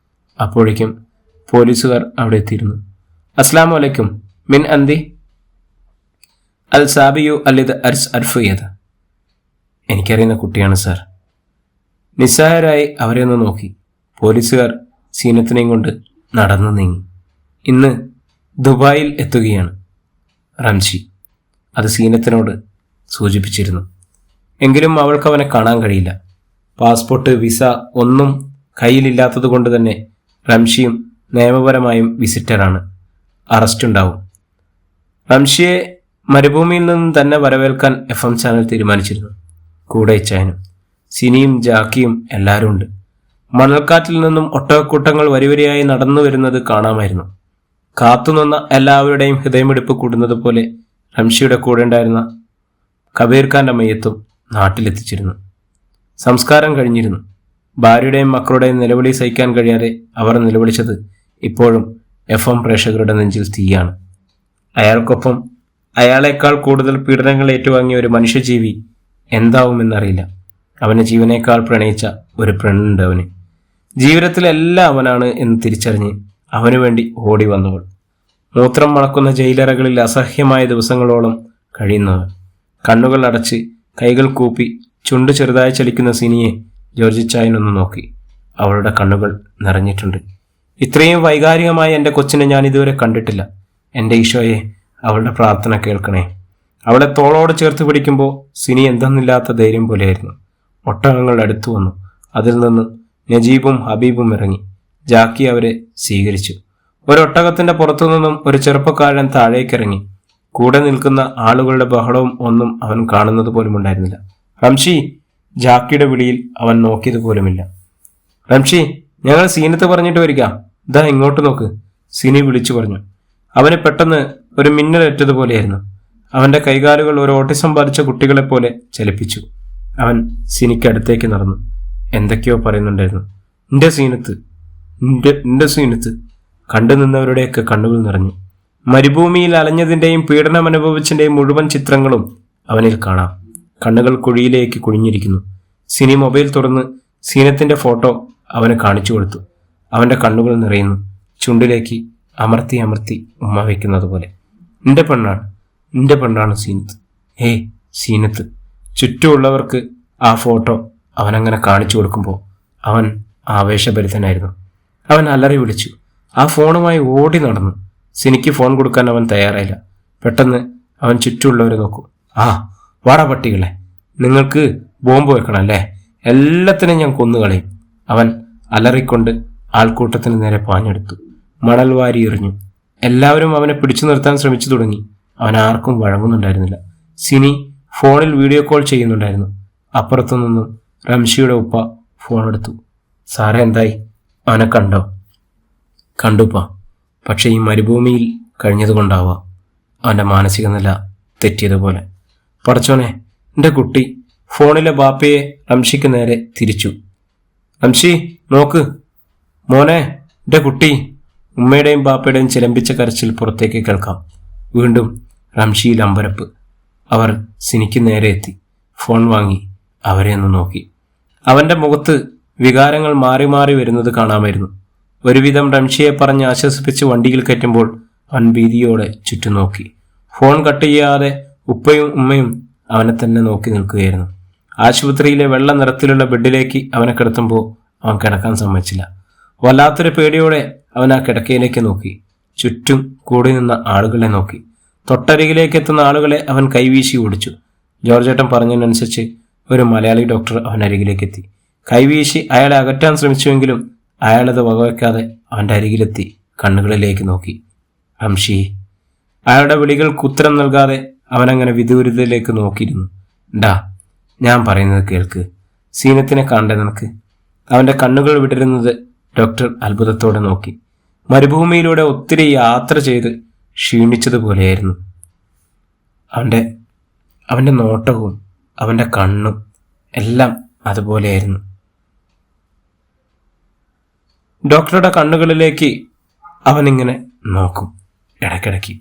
അപ്പോഴേക്കും പോലീസുകാർ അവിടെ എത്തിയിരുന്നു. അസ്ലാമു അലൈക്കും, മിൻ അന്തി അൽ സാബിയു അല്ലിദ് അർസ് അർഫിയത്. എനിക്കറിയുന്ന കുട്ടിയാണ് സാർ. നിസ്സഹായരായി അവരെ ഒന്ന് നോക്കി പോലീസുകാർ സീനത്തിനെയും കൊണ്ട് നടന്നു നീങ്ങി. ഇന്ന് ദുബായിൽ എത്തുകയാണ് റംഷി. അത് സീനത്തിനോട് സൂചിപ്പിച്ചിരുന്നു. എങ്കിലും അവൾക്ക് അവനെ കാണാൻ കഴിയില്ല. പാസ്പോർട്ട്, വിസ ഒന്നും കയ്യിലില്ലാത്തത് കൊണ്ട് തന്നെ റംഷിയും നിയമപരമായും വിസിറ്ററാണ്. അറസ്റ്റ് ഉണ്ടാവും. റംഷിയെ മരുഭൂമിയിൽ നിന്നും തന്നെ വരവേൽക്കാൻ FM ചാനൽ തീരുമാനിച്ചിരുന്നു. കൂടെ ഇച്ചായനും സിനിയും ജാക്കിയും എല്ലാവരും ഉണ്ട്. മണൽക്കാറ്റിൽ നിന്നും ഒട്ടകക്കൂട്ടങ്ങൾ വരിവരിയായി നടന്നു വരുന്നത് കാണാമായിരുന്നു. കാത്തുനിന്ന എല്ലാവരുടെയും ഹൃദയമിടിപ്പ് കൂടുന്നത് പോലെ റംഷിയുടെ കൂടെ ഉണ്ടായിരുന്ന കബീർ ഖാൻ്റെ മയ്യത്തും നാട്ടിലെത്തിച്ചിരുന്നു. സംസ്കാരം കഴിഞ്ഞിരുന്നു. ഭാര്യയുടെയും മക്കളുടെയും നിലവിളി സഹിക്കാൻ കഴിയാതെ അവർ നിലവിളിച്ചത് ഇപ്പോഴും FM പ്രേക്ഷകരുടെ നെഞ്ചിൽ തീയാണ്. അയാൾക്കൊപ്പം അയാളെക്കാൾ കൂടുതൽ പീഡനങ്ങൾ ഏറ്റുവാങ്ങിയ ഒരു മനുഷ്യജീവി എന്താവുമെന്നറിയില്ല. അവനെ ജീവനേക്കാൾ പ്രണയിച്ച ഒരു പെണ്ണുണ്ട് അവന്. ജീവിതത്തിലെല്ലാം അവനാണ് എന്ന് തിരിച്ചറിഞ്ഞ് അവനു വേണ്ടി ഓടി വന്നവൾ. മൂത്രം മണക്കുന്ന ജയിലറകളിൽ അസഹ്യമായ ദിവസങ്ങളോളം കഴിയുന്നവൻ. കണ്ണുകൾ അടച്ച് കൈകൾ കൂപ്പി ചുണ്ട് ചെറുതായി ചലിക്കുന്ന സിനിയെ ജോർജ് ചായനൊന്ന് നോക്കി. അവളുടെ കണ്ണുകൾ നിറഞ്ഞിട്ടുണ്ട്. ഇത്രയും വൈകാരികമായി എൻ്റെ കൊച്ചിനെ ഞാൻ ഇതുവരെ കണ്ടിട്ടില്ല. എൻ്റെ ഈശോയെ, അവളുടെ പ്രാർത്ഥന കേൾക്കണേ. അവളെ തോളോട് ചേർത്ത് പിടിക്കുമ്പോൾ സിനി എന്തെന്നില്ലാത്ത ധൈര്യം പോലെയായിരുന്നു. ഒട്ടകങ്ങൾ അടുത്തു വന്നു. അതിൽ നിന്ന് നജീബും ഹബീബും ഇറങ്ങി. ജാക്കി അവരെ സ്വീകരിച്ചു. ഒരൊട്ടകത്തിന്റെ പുറത്തുനിന്നും ഒരു ചെറുപ്പക്കാരൻ താഴേക്കിറങ്ങി. കൂടെ നിൽക്കുന്ന ആളുകളുടെ ബഹളവും ഒന്നും അവൻ കാണുന്നത് പോലും ഉണ്ടായിരുന്നില്ല. റംഷി! ജാക്കിയുടെ വിളിയിൽ അവൻ നോക്കിയത് പോലുമില്ല. റംഷി, ഞങ്ങൾ സീനത്ത് പറഞ്ഞിട്ട് വരിക, ഇതാ ഇങ്ങോട്ട് നോക്ക്, സിനി വിളിച്ചു പറഞ്ഞു. അവന് പെട്ടെന്ന് ഒരു മിന്നലേറ്റതുപോലെയായിരുന്നു. അവന്റെ കൈകാലുകൾ ഒരു ഓട്ടിസം ബാധിച്ച കുട്ടികളെ പോലെ ചലിപ്പിച്ചു. അവൻ സിനിക്ക് അടുത്തേക്ക് നടന്നു. എന്തൊക്കെയോ പറയുന്നുണ്ടായിരുന്നു. നിന്റെ സീനത്ത്, നിന്റെ സീനത്ത്. കണ്ടു നിന്നവരുടെയൊക്കെ കണ്ണുകൾ നിറഞ്ഞു. മരുഭൂമിയിൽ അലഞ്ഞതിന്റെയും പീഡനം അനുഭവിച്ചതിന്റെയും മുഴുവൻ ചിത്രങ്ങളും അവനിൽ കാണാം. കണ്ണുകൾ കുഴിയിലേക്ക് കുഴിഞ്ഞിരിക്കുന്നു. സിനി മൊബൈൽ തുറന്ന് സീനത്തിന്റെ ഫോട്ടോ അവന് കാണിച്ചു കൊടുത്തു. അവന്റെ കണ്ണുകൾ നിറയുന്നു. ചുണ്ടിലേക്ക് അമർത്തി അമർത്തി ഉമ്മ വയ്ക്കുന്നത് പോലെ. നിന്റെ പെണ്ണാണ് സീനത്ത്. ഏയ് സീനത്ത്. ചുറ്റുമുള്ളവർക്ക് ആ ഫോട്ടോ അവനങ്ങനെ കാണിച്ചു കൊടുക്കുമ്പോൾ അവൻ ആവേശഭരിതനായിരുന്നു. അവൻ അലറി വിളിച്ചു. ആ ഫോണുമായി ഓടി നടന്നു. സിനിക്ക് ഫോൺ കൊടുക്കാൻ അവൻ തയ്യാറായില്ല. പെട്ടെന്ന് അവൻ ചുറ്റുമുള്ളവരെ നോക്കും. ആ വാടാ പട്ടികളെ, നിങ്ങൾക്ക് ബോംബ് വെക്കണം അല്ലേ? എല്ലാത്തിനും ഞാൻ കൊന്നുകളയും. അവൻ അലറിക്കൊണ്ട് ആൾക്കൂട്ടത്തിന് നേരെ പാഞ്ഞെടുത്തു. മണൽ വാരി എറിഞ്ഞു. എല്ലാവരും അവനെ പിടിച്ചു നിർത്താൻ ശ്രമിച്ചു തുടങ്ങി. അവൻ ആർക്കും വഴങ്ങുന്നുണ്ടായിരുന്നില്ല. സിനി ഫോണിൽ വീഡിയോ കോൾ ചെയ്യുന്നുണ്ടായിരുന്നു. അപ്പുറത്തു നിന്നും റംഷിയുടെ ഉപ്പ ഫോൺ എടുത്തു. സാറേ, എന്തായി? അവനെ കണ്ടോ? കണ്ടുപ്പാ. പക്ഷെ ഈ മരുഭൂമിയിൽ കഴിഞ്ഞതുകൊണ്ടാവാം അവൻ്റെ മാനസിക നില തെറ്റിയതുപോലെ. പടച്ചോനെ, എൻ്റെ കുട്ടി. ഫോണിലെ ബാപ്പയെ റംഷിക്ക് നേരെ തിരിച്ചു. റംഷി, നോക്ക് മോനെ, എൻ്റെ കുട്ടി. ഉമ്മയുടെയും ബാപ്പയുടെയും ചിലമ്പിച്ച കരച്ചിൽ പുറത്തേക്ക് കേൾക്കാം. വീണ്ടും റംഷിയിൽ അമ്പരപ്പ്. അവർ സിനിക്ക് നേരെ എത്തി. ഫോൺ വാങ്ങി അവരെ ഒന്ന് നോക്കി. അവൻ്റെ മുഖത്ത് വികാരങ്ങൾ മാറി മാറി വരുന്നത് കാണാമായിരുന്നു. ഒരുവിധം റംഷിയെ പറഞ്ഞ് ആശ്വസിപ്പിച്ച് വണ്ടിയിൽ കയറ്റുമ്പോൾ അവൻ ഭീതിയോടെ ചുറ്റും നോക്കി. ഫോൺ കട്ട് ചെയ്യാതെ ഉപ്പയും ഉമ്മയും അവനെ തന്നെ നോക്കി നിൽക്കുകയായിരുന്നു. ആശുപത്രിയിലെ വെള്ള നിറത്തിലുള്ള ബെഡിലേക്ക് അവനെ കിടത്തുമ്പോൾ അവൻ കിടക്കാൻ സമ്മതിച്ചില്ല. വല്ലാത്തൊരു പേടിയോടെ അവൻ ആ കിടക്കയിലേക്ക് നോക്കി. ചുറ്റും കൂടി നിന്ന ആളുകളെ നോക്കി. തൊട്ടരികിലേക്ക് എത്തുന്ന ആളുകളെ അവൻ കൈവീശി ഓടിച്ചു. ജോർജേട്ടൻ പറഞ്ഞതിനനുസരിച്ച് ഒരു മലയാളി ഡോക്ടർ അവൻ അരികിലേക്ക് എത്തി. കൈവീശി അയാളെ അകറ്റാൻ ശ്രമിച്ചുവെങ്കിലും അയാളത് വകവയ്ക്കാതെ അവൻ്റെ അരികിലെത്തി കണ്ണുകളിലേക്ക് നോക്കി. റംഷി. അയാളുടെ വിളികൾക്ക് ഉത്തരം നൽകാതെ അവനങ്ങനെ വിദൂരതയിലേക്ക് നോക്കിയിരുന്നു. ഡാ, ഞാൻ പറയുന്നത് കേൾക്ക്. സീനത്തിനെ കാണണ്ടേ നിനക്ക്? അവൻ്റെ കണ്ണുകൾ വിടരുന്നത് ഡോക്ടർ അത്ഭുതത്തോടെ നോക്കി. മരുഭൂമിയിലൂടെ ഒത്തിരി യാത്ര ചെയ്ത് ക്ഷീണിച്ചതുപോലെയായിരുന്നു അവൻ്റെ നോട്ടവും അവൻ്റെ കണ്ണും എല്ലാം അതുപോലെയായിരുന്നു. ഡോക്ടറുടെ കണ്ണുകളിലേക്ക് അവനിങ്ങനെ നോക്കും ഇടയ്ക്കിടയ്ക്ക്.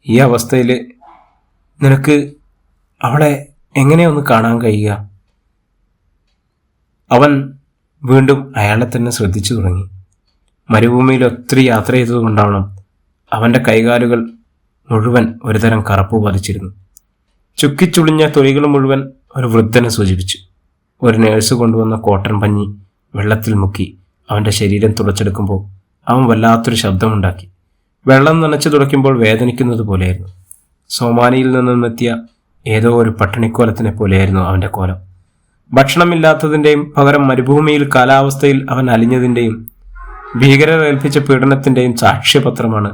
ഈ അവസ്ഥയിൽ നിനക്ക് അവളെ എങ്ങനെയൊന്ന് കാണാൻ കഴിയുക? അവൻ വീണ്ടും അയാളെ തന്നെ ശ്രദ്ധിച്ചു തുടങ്ങി. മരുഭൂമിയിൽ ഒത്തിരി യാത്ര ചെയ്തതുകൊണ്ടാവണം അവൻ്റെ കൈകാലുകൾ മുഴുവൻ ഒരുതരം കറുപ്പ് ബാധിച്ചിരുന്നു. ചുക്കിച്ചുളിഞ്ഞ തൊലികൾ മുഴുവൻ ഒരു വൃദ്ധനെ സൂചിപ്പിച്ചു. ഒരു നേഴ്സ് കൊണ്ടുവന്ന കോട്ടൺ പഞ്ഞി വെള്ളത്തിൽ മുക്കി അവൻ്റെ ശരീരം തുടച്ചെടുക്കുമ്പോൾ അവൻ വല്ലാത്തൊരു ശബ്ദമുണ്ടാക്കി. വെള്ളം നനച്ചു തുടയ്ക്കുമ്പോൾ വേദനിക്കുന്നത് പോലെയായിരുന്നു. സോമാനിയിൽ നിന്നെത്തിയ ഏതോ ഒരു പട്ടിണിക്കോലത്തിനെ പോലെയായിരുന്നു അവൻ്റെ കോലം. ഭക്ഷണമില്ലാത്തതിൻ്റെയും പകരം മരുഭൂമിയിൽ കാലാവസ്ഥയിൽ അവൻ അലിഞ്ഞതിൻ്റെയും ഭീകരർ ഏൽപ്പിച്ച പീഡനത്തിൻ്റെയും സാക്ഷ്യപത്രമാണ്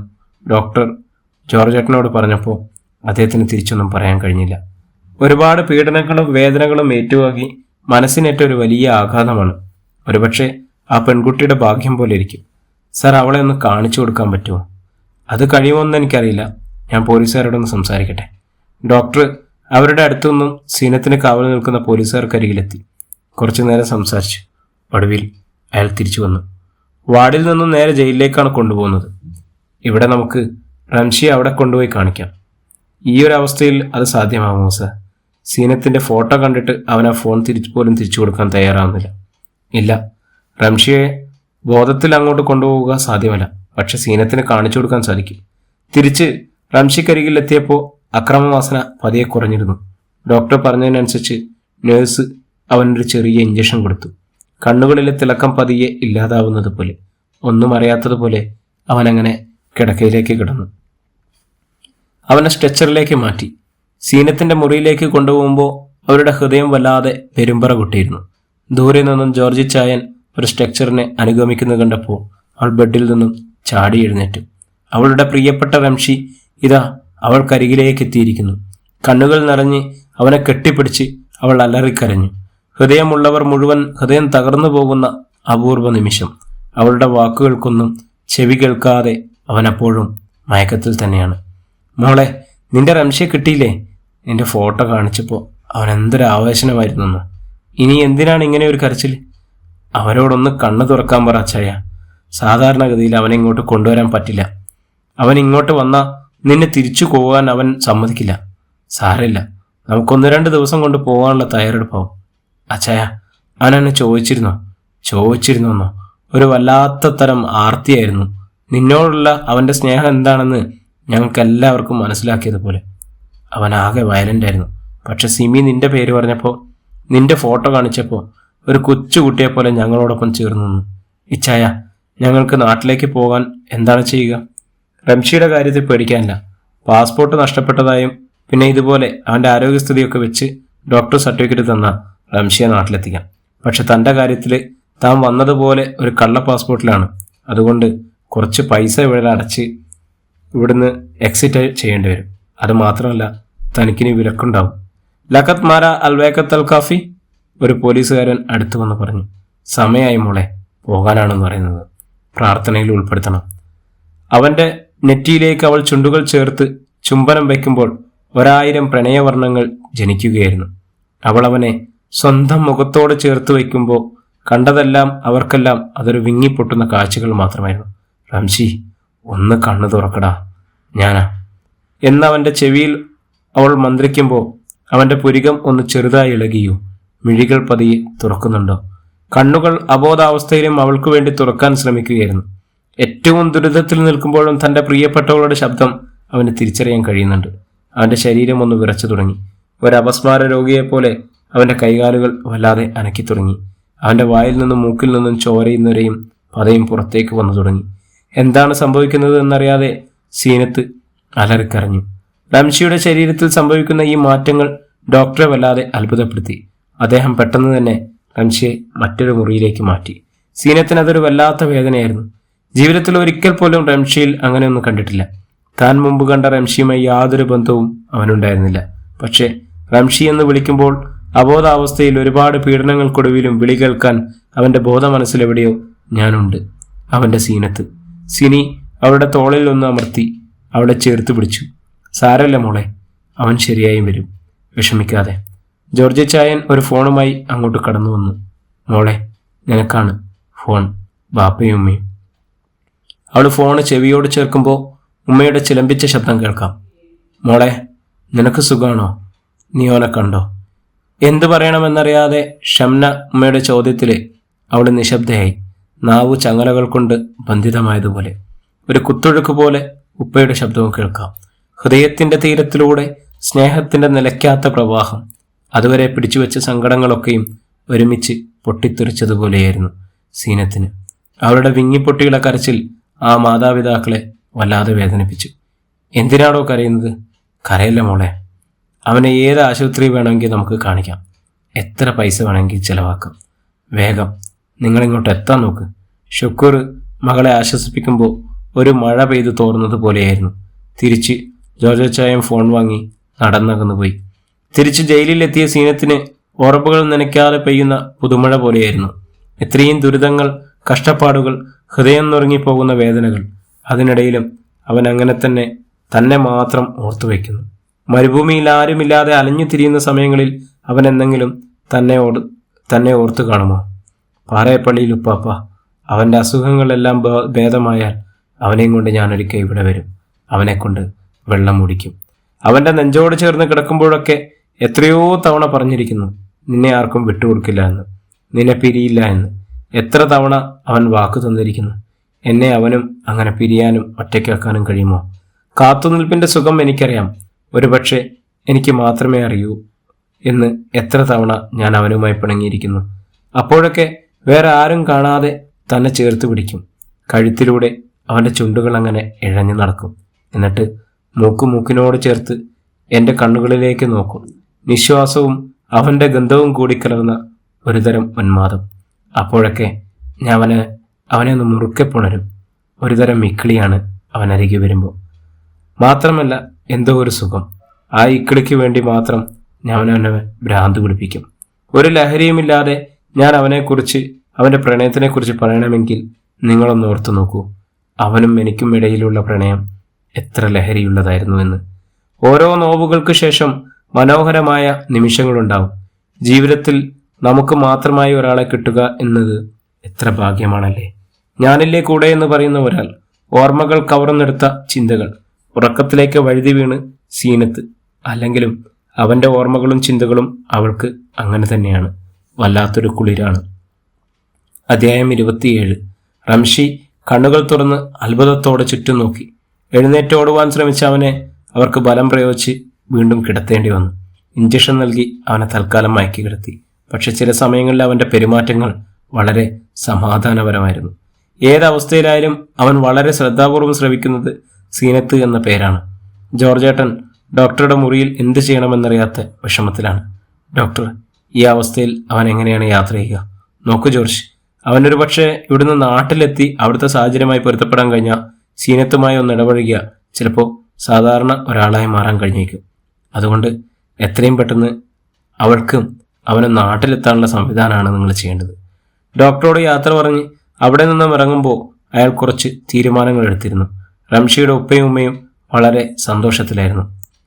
ഡോക്ടർ ജോർജേട്ടനോട് പറഞ്ഞപ്പോൾ അദ്ദേഹത്തിന് തിരിച്ചൊന്നും പറയാൻ കഴിഞ്ഞില്ല. ഒരുപാട് പീഡനങ്ങളും വേദനകളും ഏറ്റുവാങ്ങി മനസ്സിനേറ്റ ഒരു വലിയ ആഘാതമാണ്. ഒരുപക്ഷെ ആ പെൺകുട്ടിയുടെ ഭാഗ്യം പോലെ ഇരിക്കും. സാർ, അവളെ ഒന്ന് കാണിച്ചു കൊടുക്കാൻ പറ്റുമോ? അത് കഴിയുമോയെന്ന് എനിക്കറിയില്ല. ഞാൻ പോലീസുകാരോടൊന്ന് സംസാരിക്കട്ടെ. ഡോക്ടർ അവരുടെ അടുത്തുനിന്നും സീനത്തിന് കാവൽ നിൽക്കുന്ന പോലീസുകാർക്കരികിലെത്തി. കുറച്ചു നേരം സംസാരിച്ചു. ഒടുവിൽ അയാൾ തിരിച്ചു വന്നു. വാർഡിൽ നിന്നും നേരെ ജയിലിലേക്കാണ് കൊണ്ടുപോകുന്നത്. ഇവിടെ നമുക്ക് റംഷിയെ അവിടെ കൊണ്ടുപോയി കാണിക്കാം. ഈ ഒരു അവസ്ഥയിൽ അത് സാധ്യമാകുമോ സാർ? സീനത്തിൻ്റെ ഫോട്ടോ കണ്ടിട്ട് അവൻ ആ ഫോൺ പോലും തിരിച്ചു കൊടുക്കാൻ തയ്യാറാവുന്നില്ല. ഇല്ല, റംഷിയെ ബോധത്തിൽ അങ്ങോട്ട് കൊണ്ടുപോവുക സാധ്യമല്ല. പക്ഷെ സീനത്തിന് കാണിച്ചു കൊടുക്കാൻ സാധിക്കും. തിരിച്ച് റംഷിക്കരികിൽ എത്തിയപ്പോൾ അക്രമവാസന പതിയെ കുറഞ്ഞിരുന്നു. ഡോക്ടർ പറഞ്ഞതിനനുസരിച്ച് നേഴ്സ് അവനൊരു ചെറിയ ഇഞ്ചക്ഷൻ കൊടുത്തു. കണ്ണുകളിലെ തിളക്കം പതിയെ ഇല്ലാതാവുന്നത് പോലെ, ഒന്നും അറിയാത്തതുപോലെ അവനങ്ങനെ കിടക്കയിലേക്ക് കിടന്നു. അവനെ സ്ട്രെച്ചറിലേക്ക് മാറ്റി. സീനത്തിന്റെ മുറിയിലേക്ക് കൊണ്ടുപോകുമ്പോൾ അവരുടെ ഹൃദയം വല്ലാതെ പെരുമ്പറ കൊട്ടിയിരുന്നു. ദൂരെ നിന്നും ജോർജ് ചായൻ ഒരു സ്ട്രക്ചറിനെ അനുഗമിക്കുന്നത് കണ്ടപ്പോൾ അവൾ ബെഡിൽ നിന്നും ചാടി എഴുന്നേറ്റു. അവളുടെ പ്രിയപ്പെട്ട റംഷി ഇതാ അവൾക്കരികിലേക്ക് എത്തിയിരിക്കുന്നു. കണ്ണുകൾ നിറഞ്ഞ് അവനെ കെട്ടിപ്പിടിച്ച് അവൾ അലറിക്കരഞ്ഞു. ഹൃദയമുള്ളവർ മുഴുവൻ ഹൃദയം തകർന്നു പോകുന്ന അപൂർവ നിമിഷം. അവളുടെ വാക്കുകൾക്കൊന്നും ചെവി കേൾക്കാതെ അവനപ്പോഴും മയക്കത്തിൽ തന്നെയാണ്. മോളെ, നിന്റെ റംഷിയെ കിട്ടിയില്ലേ? നിന്റെ ഫോട്ടോ കാണിച്ചപ്പോൾ അവൻ എന്തൊരു ആവേശനമായിരുന്നു. ഇനി എന്തിനാണ് ഇങ്ങനെ ഒരു കരച്ചിൽ? അവരോടൊന്ന് കണ്ണു തുറക്കാൻ പറ അച്ചായ. സാധാരണഗതിയിൽ അവനെ ഇങ്ങോട്ട് കൊണ്ടുവരാൻ പറ്റില്ല. അവൻ ഇങ്ങോട്ട് വന്നാൽ നിന്നെ തിരിച്ചു പോകാൻ അവൻ സമ്മതിക്കില്ല. സാരമില്ല, നമുക്ക് 1-2 ദിവസം കൊണ്ട് പോകാനുള്ള തയ്യാറെടുപ്പാവും. അച്ചായ, അവനെന്നെ ചോദിച്ചിരുന്നോ? ഒരു വല്ലാത്ത തരം ആർത്തിയായിരുന്നു. നിന്നോടുള്ള അവൻ്റെ സ്നേഹം എന്താണെന്ന് ഞങ്ങൾക്ക് എല്ലാവർക്കും മനസ്സിലാക്കിയതുപോലെ. അവനാകെ വയലൻ്റ് ആയിരുന്നു. പക്ഷെ സിമി നിന്റെ പേര് പറഞ്ഞപ്പോൾ, നിന്റെ ഫോട്ടോ കാണിച്ചപ്പോൾ ഒരു കൊച്ചുകുട്ടിയെപ്പോലെ ഞങ്ങളോടൊപ്പം ചേർന്നു നിന്നു. ഇച്ചായ, ഞങ്ങൾക്ക് നാട്ടിലേക്ക് പോകാൻ എന്താണ് ചെയ്യുക? റംഷിയുടെ കാര്യത്തിൽ പേടിക്കാനില്ല. പാസ്പോർട്ട് നഷ്ടപ്പെട്ടതായും പിന്നെ ഇതുപോലെ അവൻ്റെ ആരോഗ്യസ്ഥിതിയൊക്കെ വെച്ച് ഡോക്ടർ സർട്ടിഫിക്കറ്റ് തന്ന റംഷിയെ നാട്ടിലെത്തിക്കാം. പക്ഷെ തൻ്റെ കാര്യത്തിൽ താൻ വന്നതുപോലെ ഒരു കള്ള പാസ്പോർട്ടിലാണ്. അതുകൊണ്ട് കുറച്ച് പൈസ ഇവിടെ അടച്ച് ഇവിടുന്ന് എക്സിറ്റ് ചെയ്യേണ്ടി വരും. അത് മാത്രമല്ല, തനിക്കിനി വിലക്കുണ്ടാവും. ലഖത് മാര അൽവേക്കത്ത് അൽ കാഫി, ഒരു പോലീസുകാരൻ അടുത്തു വന്ന് പറഞ്ഞു. സമയമായി മോളെ, പോകാനാണെന്ന് പറയുന്നത്. പ്രാർത്ഥനയിൽ ഉൾപ്പെടുത്തണം. അവൻ്റെ നെറ്റിയിലേക്ക് അവൾ ചുണ്ടുകൾ ചേർത്ത് ചുംബനം വയ്ക്കുമ്പോൾ 1000 പ്രണയവർണ്ണങ്ങൾ ജനിക്കുകയായിരുന്നു. അവൾ അവനെ സ്വന്തം മുഖത്തോട് ചേർത്ത് വയ്ക്കുമ്പോൾ കണ്ടതെല്ലാം അവർക്കെല്ലാം അതൊരു വിങ്ങിപ്പൊട്ടുന്ന കാഴ്ചകൾ മാത്രമായിരുന്നു. റംഷി, ഒന്ന് കണ്ണു തുറക്കടാ, ഞാനാ എന്നവൻ്റെ ചെവിയിൽ അവൾ മന്ത്രിക്കുമ്പോൾ അവൻ്റെ പുരികം ഒന്ന് ചെറുതായി ഇളകിയോ. മിഴികൾ പതിയെ തുറക്കുന്നുണ്ടോ? കണ്ണുകൾ അബോധാവസ്ഥയിലും അവൾക്ക് വേണ്ടി തുറക്കാൻ ശ്രമിക്കുകയായിരുന്നു. ഏറ്റവും ദുരിതത്തിൽ നിൽക്കുമ്പോഴും തൻ്റെ പ്രിയപ്പെട്ടവളുടെ ശബ്ദം അവന് തിരിച്ചറിയാൻ കഴിയുന്നുണ്ട്. അവൻ്റെ ശരീരം ഒന്ന് വിറച്ചു തുടങ്ങി. ഒരു അപസ്മാര രോഗിയെപ്പോലെ അവൻ്റെ കൈകാലുകൾ വല്ലാതെ അനക്കി തുടങ്ങി. അവൻ്റെ വായിൽ നിന്നും മൂക്കിൽ നിന്നും ചോരയും നുരയും പതയും പുറത്തേക്ക് വന്നു തുടങ്ങി. എന്താണ് സംഭവിക്കുന്നത് എന്നറിയാതെ സീനത്ത് അലറിക്കരഞ്ഞു. റംഷിയുടെ ശരീരത്തിൽ സംഭവിക്കുന്ന ഈ മാറ്റങ്ങൾ ഡോക്ടറെ വല്ലാതെ അത്ഭുതപ്പെടുത്തി. അദ്ദേഹം പെട്ടെന്ന് തന്നെ റംഷിയെ മറ്റൊരു മുറിയിലേക്ക് മാറ്റി. സീനത്തിന് അതൊരു വല്ലാത്ത വേദനയായിരുന്നു. ജീവിതത്തിൽ ഒരിക്കൽ പോലും റംഷിയിൽ അങ്ങനെയൊന്നും കണ്ടിട്ടില്ല. താൻ മുമ്പ് കണ്ട റംഷിയുമായി യാതൊരു ബന്ധവും അവനുണ്ടായിരുന്നില്ല. പക്ഷേ റംഷി എന്ന് വിളിക്കുമ്പോൾ അബോധാവസ്ഥയിൽ ഒരുപാട് പീഡനങ്ങൾക്കൊടുവിലും വിളി കേൾക്കാൻ അവൻ്റെ ബോധമനസ്സിലെവിടെയോ ഞാനുണ്ട്. അവൻ്റെ സീനത്ത്. സിനി അവളുടെ തോളിൽ ഒന്ന് അമർത്തി അവളെ ചേർത്ത് പിടിച്ചു. സാരല്ല മോളെ, അവൻ ശരിയായും വരും, വിഷമിക്കാതെ. ജോർജ് ചായൻ ഒരു ഫോണുമായി അങ്ങോട്ട് കടന്നു വന്നു. മോളെ, നിനക്കാണ് ഫോൺ, ബാപ്പയും ഉമ്മയും. അവൾ ഫോണ് ചെവിയോട് ചേർക്കുമ്പോൾ ഉമ്മയുടെ ചിലമ്പിച്ച ശബ്ദം കേൾക്കാം. മോളെ, നിനക്ക് സുഖമാണോ? നീ ഓനെ കണ്ടോ? എന്തു പറയണമെന്നറിയാതെ ഷംന ഉമ്മയുടെ ചോദ്യത്തിൽ അവൾ നിശബ്ദയായി. നാവു ചങ്ങലകൾ കൊണ്ട് ബന്ധിതമായതുപോലെ. ഒരു കുത്തൊഴുക്ക് പോലെ ഉപ്പയുടെ ശബ്ദവും കേൾക്കാം. ഹൃദയത്തിന്റെ തീരത്തിലൂടെ സ്നേഹത്തിന്റെ നിലയ്ക്കാത്ത പ്രവാഹം. അതുവരെ പിടിച്ചുവെച്ച സങ്കടങ്ങളൊക്കെയും ഒരുമിച്ച് പൊട്ടിത്തെറിച്ചതുപോലെയായിരുന്നു സീനത്തിന്. അവളുടെ വിങ്ങിപ്പൊട്ടിയുള്ള കരച്ചിൽ ആ മാതാപിതാക്കളെ വല്ലാതെ വേദനിപ്പിച്ചു. എന്തിനാണോ കരയുന്നത്? കരയല്ല മോളെ, അവനെ ഏത് ആശുപത്രി വേണമെങ്കിൽ നമുക്ക് കാണിക്കാം, എത്ര പൈസ വേണമെങ്കിൽ ചിലവാക്കാം. വേഗം നിങ്ങളിങ്ങോട്ട് എത്താൻ നോക്ക്. ഷുക്കൂർ മകളെ ആശ്വസിപ്പിക്കുമ്പോൾ ഒരു മഴ പെയ്തു തോർന്നത് പോലെയായിരുന്നു. തിരിച്ച് ജോർജ് ചായം ഫോൺ വാങ്ങി നടന്നകന്നുപോയി. തിരിച്ച് ജയിലിലെത്തിയ സീനത്തിന് ഉറപ്പുകൾ നനയ്ക്കാതെ പെയ്യുന്ന പുതുമഴ പോലെയായിരുന്നു. ഇത്രയും ദുരിതങ്ങൾ, കഷ്ടപ്പാടുകൾ, ഹൃദയം നുറങ്ങിപ്പോകുന്ന വേദനകൾ. അതിനിടയിലും അവൻ അങ്ങനെ തന്നെ മാത്രം ഓർത്തു വയ്ക്കുന്നു. മരുഭൂമിയിൽ ആരുമില്ലാതെ അലഞ്ഞു തിരിയുന്ന സമയങ്ങളിൽ അവൻ എന്തെങ്കിലും തന്നെ ഓർത്തു കാണുമോ? പാറയപ്പള്ളിയിൽ ഉപ്പാപ്പ, അവൻ്റെ അസുഖങ്ങളെല്ലാം ഭേദമായാൽ അവനെയും കൊണ്ട് ഞാനൊരിക്കൽ ഇവിടെ വരും. അവനെക്കൊണ്ട് വെള്ളം മുടിക്കും. അവൻ്റെ നെഞ്ചോട് ചേർന്ന് കിടക്കുമ്പോഴൊക്കെ എത്രയോ തവണ പറഞ്ഞിരിക്കുന്നു, നിന്നെ ആർക്കും വിട്ടുകൊടുക്കില്ല എന്ന്, നിന്നെ പിരിയില്ല എന്ന്. എത്ര തവണ അവൻ വാക്ക് തന്നിരിക്കുന്നു. എന്നെ അവനും അങ്ങനെ പിരിയാനും ഒറ്റയ്ക്കാക്കാനും കഴിയുമോ? കാത്തുനിൽപ്പിൻ്റെ സുഖം എനിക്കറിയാം, ഒരുപക്ഷെ എനിക്ക് മാത്രമേ അറിയൂ എന്ന് എത്ര തവണ ഞാൻ അവനുമായി പിണങ്ങിയിരിക്കുന്നു. അപ്പോഴൊക്കെ വേറെ ആരും കാണാതെ തന്നെ ചേർത്ത് പിടിക്കും. കഴുത്തിലൂടെ അവൻ്റെ ചുണ്ടുകൾ അങ്ങനെ ഇഴഞ്ഞു നടക്കും. എന്നിട്ട് മൂക്കിനോട് ചേർത്ത് എൻ്റെ കണ്ണുകളിലേക്ക് നോക്കും. നിശ്വാസവും അവൻ്റെ ഗന്ധവും കൂടി കലർന്ന ഒരുതരം ഉന്മാദം. അപ്പോഴൊക്കെ ഞാൻ അവനെ ഒന്ന് മുറുക്കെ പുണരും. ഒരുതരം മിക്കിളിയാണ് അവനരികെ വരുമ്പോൾ. മാത്രമല്ല, എന്തോ ഒരു സുഖം. ആ ഇക്കിളിക്ക് വേണ്ടി മാത്രം ഞാൻ അവനെ ഭ്രാന്ത് പിടിപ്പിക്കും. ഒരു ലഹരിയുമില്ലാതെ ഞാൻ അവൻ്റെ പ്രണയത്തിനെക്കുറിച്ച് പറയണമെങ്കിൽ നിങ്ങളൊന്ന് ഓർത്തു നോക്കൂ. അവനും എനിക്കും ഇടയിലുള്ള പ്രണയം എത്ര ലഹരിയുള്ളതായിരുന്നുവെന്ന്. ഓരോ നോവുകൾക്ക് ശേഷം മനോഹരമായ നിമിഷങ്ങളുണ്ടാവും. ജീവിതത്തിൽ നമുക്ക് മാത്രമായി ഒരാളെ കിട്ടുക എന്നത് എത്ര ഭാഗ്യമാണല്ലേ. ഞാനില്ലേ കൂടെ എന്ന് പറയുന്ന ഒരാൾ, ഓർമ്മകൾ കവർന്നെടുത്ത ചിന്തകൾ. ഉറക്കത്തിലേക്ക് വഴുതി വീണ് സീനത്ത്. അല്ലെങ്കിലും അവൻ്റെ ഓർമ്മകളും ചിന്തകളും അവൾക്ക് അങ്ങനെ തന്നെയാണ്. വല്ലാത്തൊരു കുളിരാണ്. അധ്യായം 27. റംഷി കണ്ണുകൾ തുറന്ന് അത്ഭുതത്തോടെ ചുറ്റും നോക്കി. എഴുന്നേറ്റ് ഓടുവാൻ ശ്രമിച്ച അവനെ അവർക്ക് ബലം പ്രയോഗിച്ച് വീണ്ടും കിടത്തേണ്ടി വന്നു. ഇഞ്ചക്ഷൻ നൽകി അവനെ തൽക്കാലം മയക്കി കിടത്തി. പക്ഷെ ചില സമയങ്ങളിൽ അവൻ്റെ പെരുമാറ്റങ്ങൾ വളരെ സമാധാനപരമായിരുന്നു. ഏതവസ്ഥയിലായാലും അവൻ വളരെ ശ്രദ്ധാപൂർവം ശ്രവിക്കുന്നത് സീനത്ത് എന്ന പേരാണ്. ജോർജേട്ടൻ ഡോക്ടറുടെ മുറിയിൽ എന്ത് ചെയ്യണമെന്നറിയാത്ത വിഷമത്തിലാണ്. ഡോക്ടർ, ഈ അവസ്ഥയിൽ അവൻ എങ്ങനെയാണ് യാത്ര ചെയ്യുക? നോക്കൂ ജോർജ്, അവനൊരു പക്ഷേ ഇവിടുന്ന് നാട്ടിലെത്തി അവിടുത്തെ സാഹചര്യമായി പൊരുത്തപ്പെടാൻ കഴിഞ്ഞാൽ സീനത്തുമായി ഒന്ന് ഇടപഴകിയ ചിലപ്പോൾ സാധാരണ ഒരാളായി മാറാൻ കഴിഞ്ഞേക്കും. അതുകൊണ്ട് എത്രയും പെട്ടെന്ന് അവൾക്കും അവന് നാട്ടിലെത്താനുള്ള സംവിധാനമാണ് നിങ്ങൾ ചെയ്യേണ്ടത്. ഡോക്ടറോട് യാത്ര പറഞ്ഞ് അവിടെ നിന്നും ഇറങ്ങുമ്പോൾ അയാൾ കുറച്ച് തീരുമാനങ്ങൾ എടുത്തിരുന്നു. റംഷിയുടെ ഉപ്പയും ഉമ്മയും വളരെ സന്തോഷത്തിലായിരുന്നു.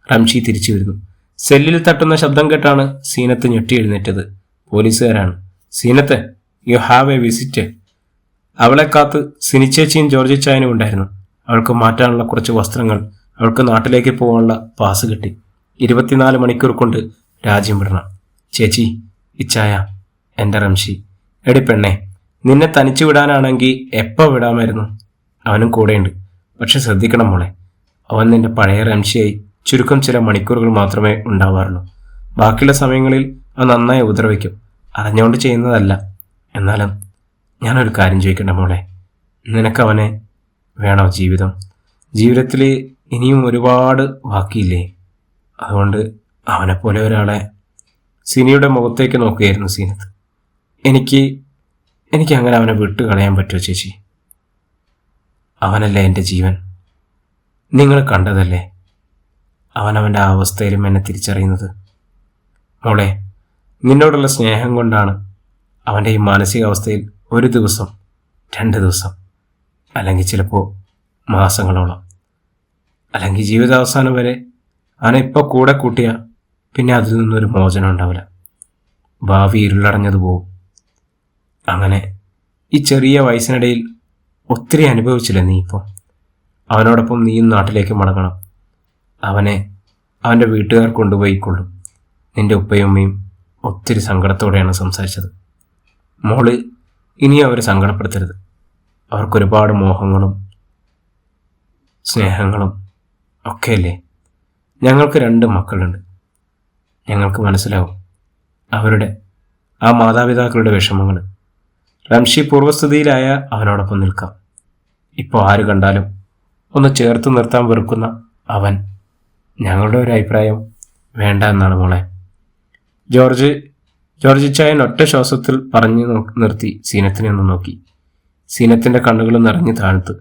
റംഷി തിരിച്ചു വരുന്നു. സെല്ലിൽ തട്ടുന്ന ശബ്ദം കേട്ടാണ് സീനത്ത് ഞെട്ടി എഴുന്നേറ്റത്. പോലീസുകാരാണ്. Zeenath, you have a visit. അവളെ കാത്ത് സിനിച്ചേച്ചിയും ജോർജിച്ചായനും ഉണ്ടായിരുന്നു. അവൾക്ക് മാറ്റാനുള്ള കുറച്ച് വസ്ത്രങ്ങൾ, അവൾക്ക് നാട്ടിലേക്ക് പോകാനുള്ള പാസ് കിട്ടി. 24 മണിക്കൂർ കൊണ്ട് രാജ്യം വിടണം. ചേച്ചി, ഇച്ചായ, എൻ്റെ റംഷി. എടി പെണ്ണെ, നിന്നെ തനിച്ചു വിടാനാണെങ്കിൽ എപ്പോൾ വിടാമായിരുന്നു? അവനും കൂടെയുണ്ട്. പക്ഷെ ശ്രദ്ധിക്കണം മോളെ, അവൻ നിന്റെ പഴയ റംഷിയായി ചുരുക്കം ചില മണിക്കൂറുകൾ മാത്രമേ ഉണ്ടാവാറുള്ളൂ. ബാക്കിയുള്ള സമയങ്ങളിൽ അവൻ നന്നായി ഉപദ്രവിക്കും. അറിഞ്ഞുകൊണ്ട് ചെയ്യുന്നതല്ല. എന്നാലും ഞാനൊരു കാര്യം ചോദിക്കണ്ട മോളെ, നിനക്കവനെ വേണോ? ജീവിതത്തിൽ ഇനിയും ഒരുപാട് ബാക്കിയില്ലേ? അതുകൊണ്ട് അവനെപ്പോലെ ഒരാളെ. സിനിയുടെ മുഖത്തേക്ക് നോക്കുകയായിരുന്നു സീനത്ത്. എനിക്ക് അങ്ങനെ അവനെ വിട്ടു കളയാൻ പറ്റുമോ ചേച്ചി? അവനല്ലേ എൻ്റെ ജീവൻ. നിങ്ങൾ കണ്ടതല്ലേ അവനവൻ്റെ ആ അവസ്ഥയിലും എന്നെ തിരിച്ചറിയുന്നത്. മോളെ, നിന്നോടുള്ള സ്നേഹം കൊണ്ടാണ് അവൻ്റെ ഈ മാനസികാവസ്ഥയിൽ 1 ദിവസം, 2 ദിവസം, അല്ലെങ്കിൽ ചിലപ്പോൾ മാസങ്ങളോളം, അല്ലെങ്കിൽ ജീവിതാവസാനം വരെ അവനെ ഇപ്പോൾ കൂടെ കൂട്ടിയ പിന്നെ അതിൽ നിന്നൊരു മോചനം ഉണ്ടാവില്ല. ഭാവി ഇരുളടഞ്ഞത് പോവും. അങ്ങനെ ഈ ചെറിയ വയസ്സിനിടയിൽ ഒത്തിരി അനുഭവിച്ചില്ല നീ. ഇപ്പോൾ അവനോടൊപ്പം നീയും നാട്ടിലേക്ക് മടങ്ങണം. അവനെ അവൻ്റെ വീട്ടുകാർ കൊണ്ടുപോയിക്കൊള്ളും. നിന്റെ ഉപ്പയും ഉമ്മയും ഒത്തിരി സങ്കടത്തോടെയാണ് സംസാരിച്ചത്. മോള് ഇനിയും അവരെ സങ്കടപ്പെടുത്തരുത്. അവർക്കൊരുപാട് മോഹങ്ങളും സ്നേഹങ്ങളും ഒക്കെയല്ലേ. ഞങ്ങൾക്ക് 2 മക്കളുണ്ട്. ഞങ്ങൾക്ക് മനസ്സിലാവും അവരുടെ ആ മാതാപിതാക്കളുടെ വിഷമങ്ങൾ. റംഷി പൂർവ്വസ്ഥിതിയിലായ അവനോടൊപ്പം നിൽക്കാം. ഇപ്പോൾ ആര് കണ്ടാലും ഒന്ന് ചേർത്ത് നിർത്താൻ വെറുക്കുന്ന അവൻ, ഞങ്ങളുടെ ഒരു അഭിപ്രായം വേണ്ട എന്നാണ് മോളെ. ജോർജിച്ചായൻ ഒറ്റ ശ്വാസത്തിൽ പറഞ്ഞു നിർത്തി സീനത്തിനെ ഒന്ന് നോക്കി. സീനത്തിൻ്റെ കണ്ണുകൾ നിറഞ്ഞു താഴ്ത്തു.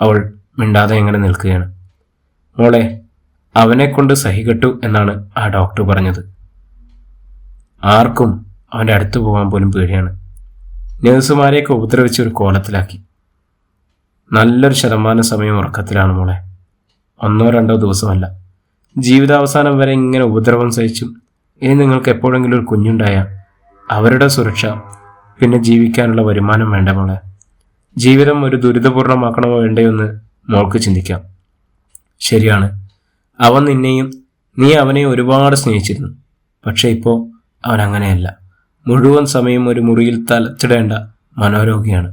അവൾ മിണ്ടാതെ എങ്ങനെ നിൽക്കുകയാണ്. മോളെ, അവനെക്കൊണ്ട് സഹികെട്ടു എന്നാണ് ആ ഡോക്ടർ പറഞ്ഞത്. ആർക്കും അവൻ്റെ അടുത്ത് പോകാൻ പോലും പേടിയാണ്. നേഴ്സുമാരെയൊക്കെ ഉപദ്രവിച്ച് ഒരു കോലത്തിലാക്കി. നല്ലൊരു ശതമാനം സമയം ഉറക്കത്തിലാണ് മോളെ. 1-2 ദിവസമല്ല, ജീവിതാവസാനം വരെ ഇങ്ങനെ ഉപദ്രവം സഹിച്ചും. ഇനി നിങ്ങൾക്ക് എപ്പോഴെങ്കിലും ഒരു കുഞ്ഞുണ്ടായാൽ അവരുടെ സുരക്ഷ, പിന്നെ ജീവിക്കാനുള്ള വരുമാനം വേണ്ട മോളെ. ജീവിതം ഒരു ദുരിതപൂർണമാക്കണമോ വേണ്ടയോ എന്ന് മോൾക്ക് ചിന്തിക്കാം. ശരിയാണ്, അവൻ നിന്നെയും നീ അവനെ ഒരുപാട് സ്നേഹിച്ചിരുന്നു. പക്ഷേ ഇപ്പോൾ അവൻ അങ്ങനെയല്ല. മുഴുവൻ സമയം ഒരു മുറിയിൽ തലച്ചിടേണ്ട മനോരോഗിയാണ്.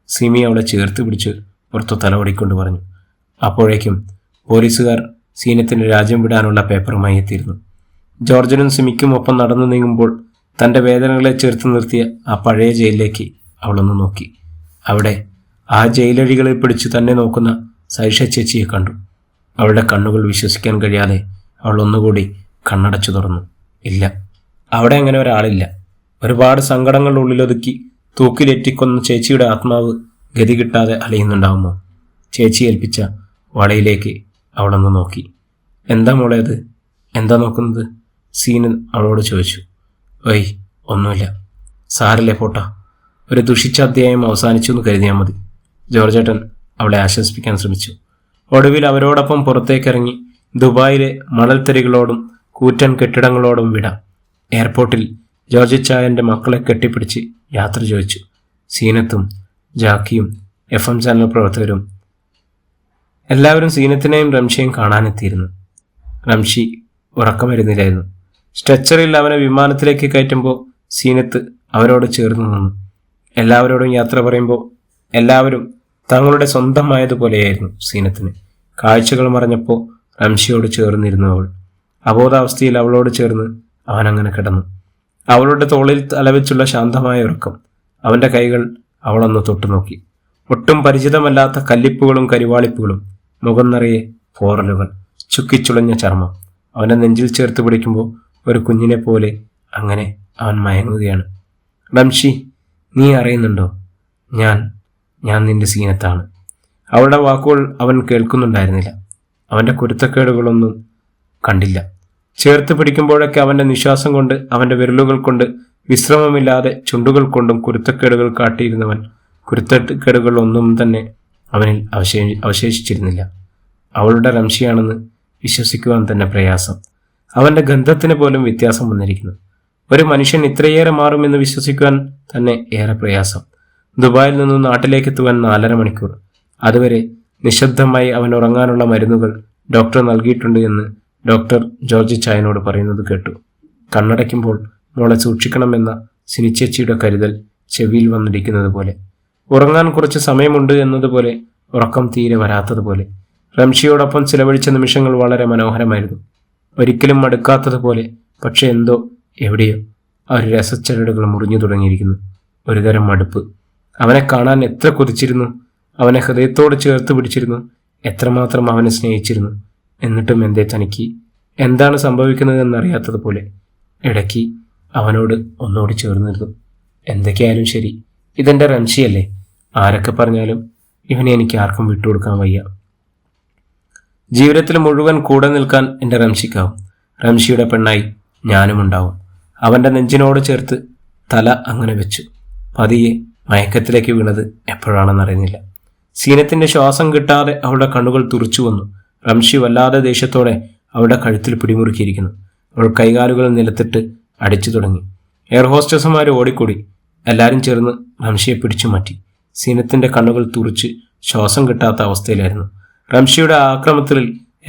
സിമി അവളെ ചേർത്ത് പിടിച്ച് പുറത്തു തലവടിക്കൊണ്ട് പറഞ്ഞു. അപ്പോഴേക്കും പോലീസുകാർ സീനത്തിന് രാജ്യം വിടാനുള്ള പേപ്പറുമായി എത്തിയിരുന്നു. ജോർജിനും സിമിക്കും ഒപ്പം നടന്നു നീങ്ങുമ്പോൾ തൻ്റെ വേദനകളെ ചേർത്ത് നിർത്തിയ ആ പഴയ ജയിലിലേക്ക് അവളൊന്ന് നോക്കി. അവിടെ ആ ജയിലഴികളെ പിടിച്ചു തന്നെ നോക്കുന്ന സൈഷ ചേച്ചിയെ കണ്ടു. അവളുടെ കണ്ണുകൾ വിശ്വസിക്കാൻ കഴിയാതെ അവൾ ഒന്നുകൂടി കണ്ണടച്ചു തുറന്നു. ഇല്ല, അവിടെ അങ്ങനെ ഒരാളില്ല. ഒരുപാട് സങ്കടങ്ങളുടെ ഉള്ളിലൊതുക്കി തൂക്കിലേറ്റിക്കൊന്ന ചേച്ചിയുടെ ആത്മാവ് ഗതി കിട്ടാതെ അലയുന്നുണ്ടാവുമോ? ചേച്ചി ഏൽപ്പിച്ച വളയിലേക്ക് അവളൊന്ന് നോക്കി. എന്താ മോളെ അത്? എന്താ നോക്കുന്നത്? സീന് അവളോട് ചോദിച്ചു. വൈ, ഒന്നുമില്ല. സാരല്ലേ പോട്ടാ, ഒരു ദുഷിച്ച അധ്യായം അവസാനിച്ചു എന്ന് കരുതിയാൽ മതി. ജോർജേട്ടൻ അവളെ ആശ്വസിപ്പിക്കാൻ ശ്രമിച്ചു. ഒടുവിൽ അവരോടൊപ്പം പുറത്തേക്കിറങ്ങി ദുബായിലെ മണൽത്തരികളോടും കൂറ്റൻ കെട്ടിടങ്ങളോടും വിട. എയർപോർട്ടിൽ ജോർജിച്ചായൻ്റെ മക്കളെ കെട്ടിപ്പിടിച്ച് യാത്ര ചോദിച്ചു. സീനത്തും ജാക്കിയും FM ചാനൽ പ്രവർത്തകരും എല്ലാവരും സീനത്തിനെയും റംഷിയെയും കാണാനെത്തിയിരുന്നു. റംഷി ഉറക്കം വരുന്നില്ലായിരുന്നു. സ്ട്രെച്ചറിൽ അവനെ വിമാനത്തിലേക്ക് കയറ്റുമ്പോൾ സീനത്ത് അവരോട് ചേർന്ന് നിന്നു. എല്ലാവരോടും യാത്ര പറയുമ്പോൾ എല്ലാവരും തങ്ങളുടെ സ്വന്തമായതുപോലെയായിരുന്നു സീനത്തിന്. കാഴ്ചകൾ മറഞ്ഞപ്പോൾ റംഷിയോട് ചേർന്നിരുന്നു അവൾ. അബോധാവസ്ഥയിൽ അവളോട് ചേർന്ന് അവൻ അങ്ങനെ കിടന്നു. അവളുടെ തോളിൽ തലവെച്ചുള്ള ശാന്തമായ ഉറക്കം. അവൻ്റെ കൈകൾ അവളൊന്ന് തൊട്ടുനോക്കി. ഒട്ടും പരിചിതമല്ലാത്ത കല്ലിപ്പുകളും കരിവാളിപ്പുകളും, മുഖം നിറയെ പോറലുകൾ, ചുക്കിച്ചുളഞ്ഞ ചർമ്മം. അവനെ നെഞ്ചിൽ ചേർത്ത് പിടിക്കുമ്പോൾ ഒരു കുഞ്ഞിനെ പോലെ അങ്ങനെ അവൻ മയങ്ങുകയാണ്. റംഷി, നീ അറിയുന്നുണ്ടോ, ഞാൻ നിന്റെ സീനത്താണ്. അവളുടെ വാക്കുകൾ അവൻ കേൾക്കുന്നുണ്ടായിരുന്നില്ല. അവൻ്റെ കുരുത്തക്കേടുകളൊന്നും കണ്ടില്ല. ചേർത്ത് പിടിക്കുമ്പോഴൊക്കെ അവൻ്റെ നിശ്വാസം കൊണ്ട്, അവൻ്റെ വിരലുകൾ കൊണ്ട് വിശ്രമമില്ലാതെ ചുണ്ടുകൾ കൊണ്ടും കുരുത്തക്കേടുകൾ കാട്ടിയിരുന്നവൻ കുരുത്തക്കേടുകൾ ഒന്നും തന്നെ അവനിൽ അവശേഷിച്ചിരുന്നില്ല. അവളുടെ റംഷിയാണെന്ന് വിശ്വസിക്കുവാൻ തന്നെ പ്രയാസം. അവൻ്റെ ഗന്ധത്തിന് പോലും വ്യത്യാസം വന്നിരിക്കുന്നു. ഒരു മനുഷ്യൻ ഇത്രയേറെ മാറുമെന്ന് വിശ്വസിക്കുവാൻ തന്നെ ഏറെ പ്രയാസം. ദുബായിൽ നിന്നും നാട്ടിലേക്ക് എത്തുവാൻ 4.5 മണിക്കൂർ. അതുവരെ നിശബ്ദമായി അവൻ ഉറങ്ങാനുള്ള മരുന്നുകൾ ഡോക്ടർ നൽകിയിട്ടുണ്ട് എന്ന് ഡോക്ടർ ജോർജ് ചായനോട് പറയുന്നത് കേട്ടു. കണ്ണടയ്ക്കുമ്പോൾ മോളെ സൂക്ഷിക്കണമെന്ന സിനിച്ചേച്ചിയുടെ കരുതൽ ചെവിയിൽ വന്നിരിക്കുന്നത് പോലെ, ഉറങ്ങാൻ കുറച്ച് സമയമുണ്ട് എന്നതുപോലെ, ഉറക്കം തീരെ വരാത്തതുപോലെ. റംഷിയോടൊപ്പം ചിലവഴിച്ച നിമിഷങ്ങൾ വളരെ മനോഹരമായിരുന്നു. ഒരിക്കലും മടുക്കാത്തതുപോലെ. പക്ഷെ എന്തോ എവിടെയോ ആ ഒരു രസച്ചരടുകൾ മുറിഞ്ഞു തുടങ്ങിയിരിക്കുന്നു. ഒരുതരം മടുപ്പ്. അവനെ കാണാൻ എത്ര കൊതിച്ചിരുന്നു. അവനെ ഹൃദയത്തോട് ചേർത്ത് പിടിച്ചിരുന്നു. എത്രമാത്രം അവനെ സ്നേഹിച്ചിരുന്നു. എന്നിട്ടും എന്തേ തനിക്ക് എന്താണ് സംഭവിക്കുന്നതെന്നറിയാത്തതുപോലെ. ഇടയ്ക്ക് അവനോട് ഒന്നുകൂടി ചേർന്നിരുന്നു. എന്തൊക്കെയായാലും ശരി, ഇതെൻ്റെ റംഷിയല്ലേ. ആരൊക്കെ പറഞ്ഞാലും ഇവനെ എനിക്ക് ആർക്കും വിട്ടുകൊടുക്കാൻ വയ്യ. ജീവിതത്തിൽ മുഴുവൻ കൂടെ നിൽക്കാൻ എൻ്റെ റംഷിക്കാവും. റംഷിയുടെ പെണ്ണായി ഞാനും ഉണ്ടാവും. അവൻ്റെ നെഞ്ചിനോട് ചേർത്ത് തല അങ്ങനെ വെച്ചു. പതിയെ മയക്കത്തിലേക്ക് വീണത് എപ്പോഴാണെന്നറിയുന്നില്ല. സീനത്തിൻ്റെ ശ്വാസം കിട്ടാതെ അവളുടെ കണ്ണുകൾ തുറച്ചു വന്നു. റംഷി വല്ലാതെ ദേഷ്യത്തോടെ അവളുടെ കഴുത്തിൽ പിടിമുറുക്കിയിരിക്കുന്നു. അവൾ കൈകാലുകൾ നിലത്തിട്ട് അടിച്ചു തുടങ്ങി. എയർ ഹോസ്റ്റസുമാർ ഓടിക്കൂടി. എല്ലാവരും ചേർന്ന് റംഷിയെ പിടിച്ചു മാറ്റി. സീനത്തിൻ്റെ കണ്ണുകൾ തുറിച്ച് ശ്വാസം കിട്ടാത്ത അവസ്ഥയിലായിരുന്നു. റംഷിയുടെ ആക്രമണത്തിൽ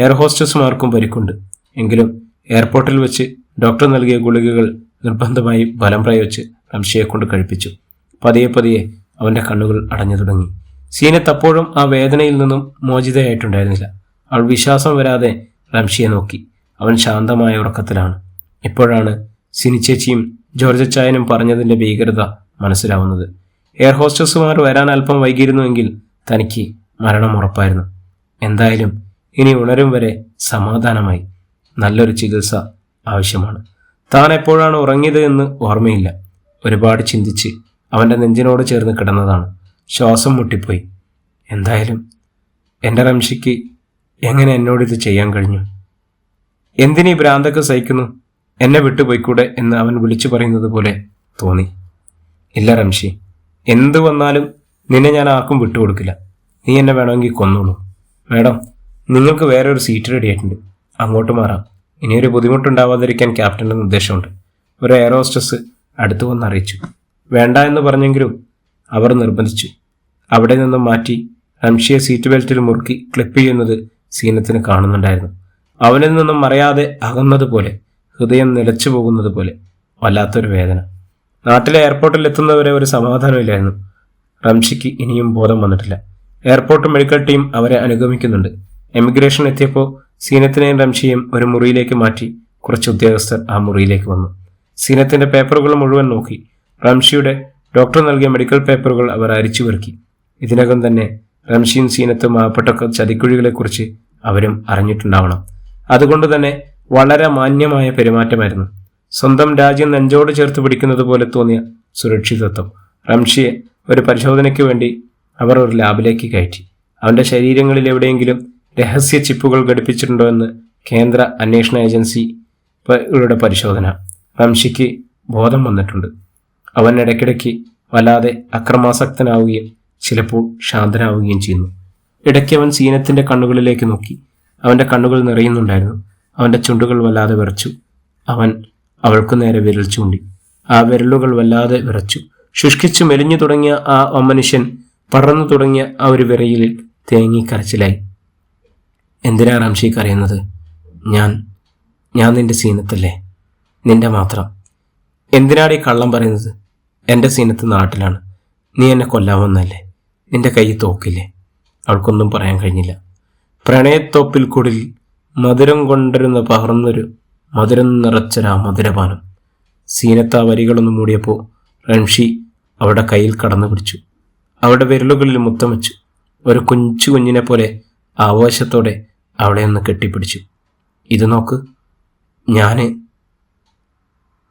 എയർ ഹോസ്റ്റസുമാർക്കും പരിക്കുണ്ട്. എങ്കിലും എയർപോർട്ടിൽ വെച്ച് ഡോക്ടർ നൽകിയ ഗുളികകൾ നിർബന്ധമായി ബലം പ്രയോഗിച്ച് റംഷിയെ കൊണ്ട് കഴിപ്പിച്ചു. പതിയെ പതിയെ അവൻ്റെ കണ്ണുകൾ അടഞ്ഞു തുടങ്ങി. സീനത്ത് അപ്പോഴും ആ വേദനയിൽ നിന്നും മോചിതയായിട്ടുണ്ടായിരുന്നില്ല. അവൾ വിശ്വാസം വരാതെ റംഷിയെ നോക്കി. അവൻ ശാന്തമായ ഉറക്കത്തിലാണ്. ഇപ്പോഴാണ് സിനിച്ചേച്ചിയും ജോർജച്ചായനും പറഞ്ഞതിൻ്റെ ഭീകരത മനസ്സിലാവുന്നത്. എയർ ഹോസ്റ്റസുമാർ വരാൻ അല്പം വൈകിയിരുന്നുവെങ്കിൽ തനിക്ക് മരണം ഉറപ്പായിരുന്നു. എന്തായാലും ഇനി ഉണരും വരെ സമാധാനമായി. നല്ലൊരു ചികിത്സ ആവശ്യമാണ്. താൻ എപ്പോഴാണ് ഉറങ്ങിയത് എന്ന് ഓർമ്മയില്ല. ഒരുപാട് ചിന്തിച്ച് അവൻ്റെ നെഞ്ചിനോട് ചേർന്ന് കിടന്നതാണ്. ശ്വാസം മുട്ടിപ്പോയി. എന്തായാലും എൻ്റെ റംഷിക്ക് എങ്ങനെ എന്നോടിത് ചെയ്യാൻ കഴിഞ്ഞു? എന്തിനീ ഭ്രാന്തൊക്കെ സഹിക്കുന്നു? എന്നെ വിട്ടുപോയിക്കൂടെ എന്ന് അവൻ വിളിച്ചു പറയുന്നത് പോലെ തോന്നി. ഇല്ല റംഷി, എന്തു വന്നാലും നിന്നെ ഞാൻ ആർക്കും വിട്ടുകൊടുക്കില്ല. നീ എന്നെ വേണമെങ്കിൽ കൊന്നോളൂ. മേഡം, നിങ്ങൾക്ക് വേറെ ഒരു സീറ്റ് റെഡി ആയിട്ടുണ്ട്. അങ്ങോട്ട് മാറാം. ഇനിയൊരു ബുദ്ധിമുട്ടുണ്ടാവാതിരിക്കാൻ ക്യാപ്റ്റൻ്റെ നിർദ്ദേശമുണ്ട്. ഒരു എയർ ഹോസ്റ്റസ് അടുത്തു വന്ന് അറിയിച്ചു. വേണ്ട എന്ന് പറഞ്ഞെങ്കിലും അവർ നിർബന്ധിച്ചു. അവിടെ നിന്നും മാറ്റി റംഷിയെ സീറ്റ് ബെൽറ്റിൽ മുറുക്കി ക്ലിപ്പ് ചെയ്യുന്നത് സീനത്തിന് കാണുന്നുണ്ടായിരുന്നു. അവനിൽ നിന്നും മറയാതെ അകന്നതുപോലെ, ഹൃദയം നിലച്ചു പോകുന്നത് പോലെ വല്ലാത്തൊരു വേദന. നാട്ടിലെ എയർപോർട്ടിൽ എത്തുന്നവരെ ഒരു സമാധാനമില്ലായിരുന്നു. റംഷിക്ക് ഇനിയും ബോധം വന്നിട്ടില്ല. എയർപോർട്ട് മെഡിക്കൽ ടീം അവരെ അനുഗമിക്കുന്നുണ്ട്. എമിഗ്രേഷൻ എത്തിയപ്പോൾ സീനത്തിനെയും റംഷിയെയും ഒരു മുറിയിലേക്ക് മാറ്റി കുറച്ച് ഉദ്യോഗസ്ഥർ ആ മുറിയിലേക്ക് വന്നു. സീനത്തിന്റെ പേപ്പറുകൾ മുഴുവൻ നോക്കി. റംഷിയുടെ ഡോക്ടർ നൽകിയ മെഡിക്കൽ പേപ്പറുകൾ അവർ അരിച്ചു പെറുക്കി. ഇതിനകം തന്നെ റംഷിയും സീനത്തും ആപ്പെട്ട ചതിക്കുഴികളെക്കുറിച്ച് അവരും അറിഞ്ഞിട്ടുണ്ടാവണം. അതുകൊണ്ട് തന്നെ വളരെ മാന്യമായ പെരുമാറ്റമായിരുന്നു. സ്വന്തം രാജ്യം നെഞ്ചോട് ചേർത്ത് പിടിക്കുന്നത് പോലെ തോന്നിയ സുരക്ഷിതത്വം. റംഷിയെ ഒരു പരിശോധനയ്ക്ക് വേണ്ടി അവർ ഒരു ലാബിലേക്ക് കയറ്റി. അവന്റെ ശരീരങ്ങളിൽ എവിടെയെങ്കിലും രഹസ്യ ചിപ്പുകൾ ഘടിപ്പിച്ചിട്ടുണ്ടോ എന്ന് കേന്ദ്ര അന്വേഷണ ഏജൻസിയുടെ പരിശോധന. റംഷിക്ക് ബോധം വന്നിട്ടുണ്ട്. അവൻ ഇടയ്ക്കിടയ്ക്ക് വല്ലാതെ അക്രമാസക്തനാവുകയും ചിലപ്പോൾ ശാന്തനാവുകയും ചെയ്യുന്നു. ഇടയ്ക്ക് അവൻ സീനത്തിന്റെ കണ്ണുകളിലേക്ക് നോക്കി. അവന്റെ കണ്ണുകൾ നിറയുന്നുണ്ടായിരുന്നു. അവന്റെ ചുണ്ടുകൾ വല്ലാതെ വിറച്ചു. അവൻ അവൾക്കു നേരെ വിരൽ ചൂണ്ടി. ആ വിരലുകൾ വല്ലാതെ വിറച്ചു. ശുഷ്കിച്ചു മെലിഞ്ഞു തുടങ്ങിയ ആ മനുഷ്യൻ പടർന്നു തുടങ്ങിയ ആ ഒരു വിറയിൽ തേങ്ങിക്കരച്ചിലായി. എന്തിനാ റംഷി കരയുന്നത്? ഞാൻ നിന്റെ സീനത്തല്ലേ? നിന്റെ മാത്രം. എന്തിനാണ് ഈ കള്ളം പറയുന്നത്? എൻ്റെ സീനത്ത് നാട്ടിലാണ്. നീ എന്നെ കൊല്ലാമെന്നല്ലേ? നിന്റെ കൈ തോക്കില്ലേ? അവൾക്കൊന്നും പറയാൻ കഴിഞ്ഞില്ല. പ്രണയത്തോപ്പിൽ കുടിൽ മധുരം കൊണ്ടിരുന്ന പകർന്നൊരു മധുരം നിറച്ചൊരാ മധുരപാനം. സീനത്ത് ആ വരികളൊന്നും മൂടിയപ്പോൾ റംഷി അവളുടെ കയ്യിൽ കടന്നു പിടിച്ചു. അവളുടെ വിരലുകളിൽ മുത്തം വെച്ചു. ഒരു കുഞ്ഞിനെ പോലെ ആവേശത്തോടെ അവളെ ഒന്ന് കെട്ടിപ്പിടിച്ചു. ഇത് നോക്ക്,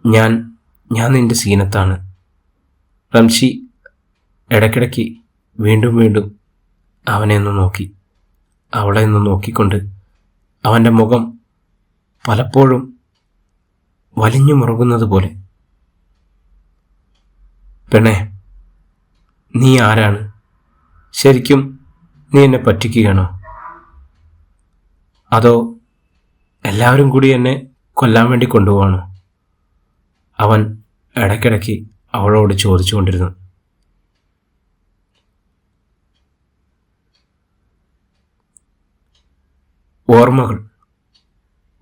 ഞാൻ നിന്റെ സീനത്താണ്. റംഷി ഇടയ്ക്കിടയ്ക്ക് വീണ്ടും വീണ്ടും അവനെ ഒന്ന് നോക്കി. അവളെ ഒന്ന് നോക്കിക്കൊണ്ട് അവൻ്റെ മുഖം പലപ്പോഴും വലിഞ്ഞു മുറുകുന്നത് പോലെ. പെണ്ണേ, നീ ആരാണ്? ശരിക്കും നീ എന്നെ പറ്റിക്കുകയാണോ? അതോ എല്ലാവരും കൂടി എന്നെ കൊല്ലാൻ വേണ്ടി കൊണ്ടുപോവാണോ? അവൻ ഇടയ്ക്കിടയ്ക്ക് അവളോട് ചോദിച്ചുകൊണ്ടിരുന്നു.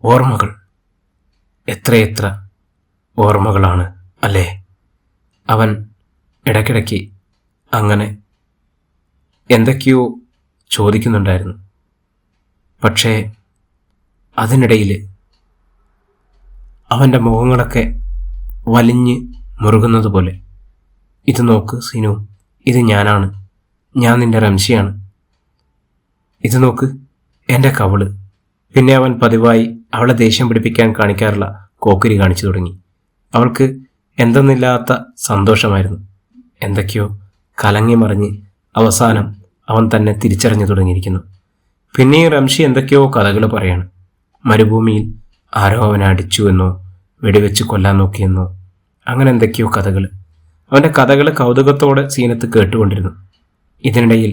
ഓർമ്മകൾ എത്രയെത്ര ഓർമ്മകളാണ് അല്ലേ? അവൻ ഇടയ്ക്കിടയ്ക്ക് അങ്ങനെ എന്തൊക്കെയോ ചോദിക്കുന്നുണ്ടായിരുന്നു. പക്ഷേ അതിനിടയിൽ അവൻ്റെ മുഖങ്ങളൊക്കെ വലിഞ്ഞ് മുറുകുന്നത് പോലെ. ഇത് നോക്ക് സീനു, ഇത് ഞാനാണ്. ഞാൻ നിന്റെ റംഷിയാണ്. ഇത് നോക്ക്, എൻ്റെ കവള്. പിന്നെ അവൻ പതിവായി അവളെ ദേഷ്യം പിടിപ്പിക്കാൻ കാണിക്കാറുള്ള കോക്കിരി കാണിച്ചു തുടങ്ങി. അവൾക്ക് എന്തെന്നില്ലാത്ത സന്തോഷമായിരുന്നു. എന്തൊക്കെയോ കലങ്ങി മറിഞ്ഞ് അവസാനം അവൻ തന്നെ തിരിച്ചറിഞ്ഞു തുടങ്ങിയിരിക്കുന്നു. പിന്നെ റംഷി എന്തൊക്കെയോ കഥകൾ പറയാണ്. മരുഭൂമിയിൽ ആരോ അവനെ അടിച്ചു എന്നോ വെടിവെച്ച് കൊല്ലാൻ നോക്കിയെന്നോ അങ്ങനെ എന്തൊക്കെയോ കഥകൾ. അവൻ്റെ കഥകൾ കൗതുകത്തോടെ സീനത്ത് കേട്ടുകൊണ്ടിരുന്നു. ഇതിനിടയിൽ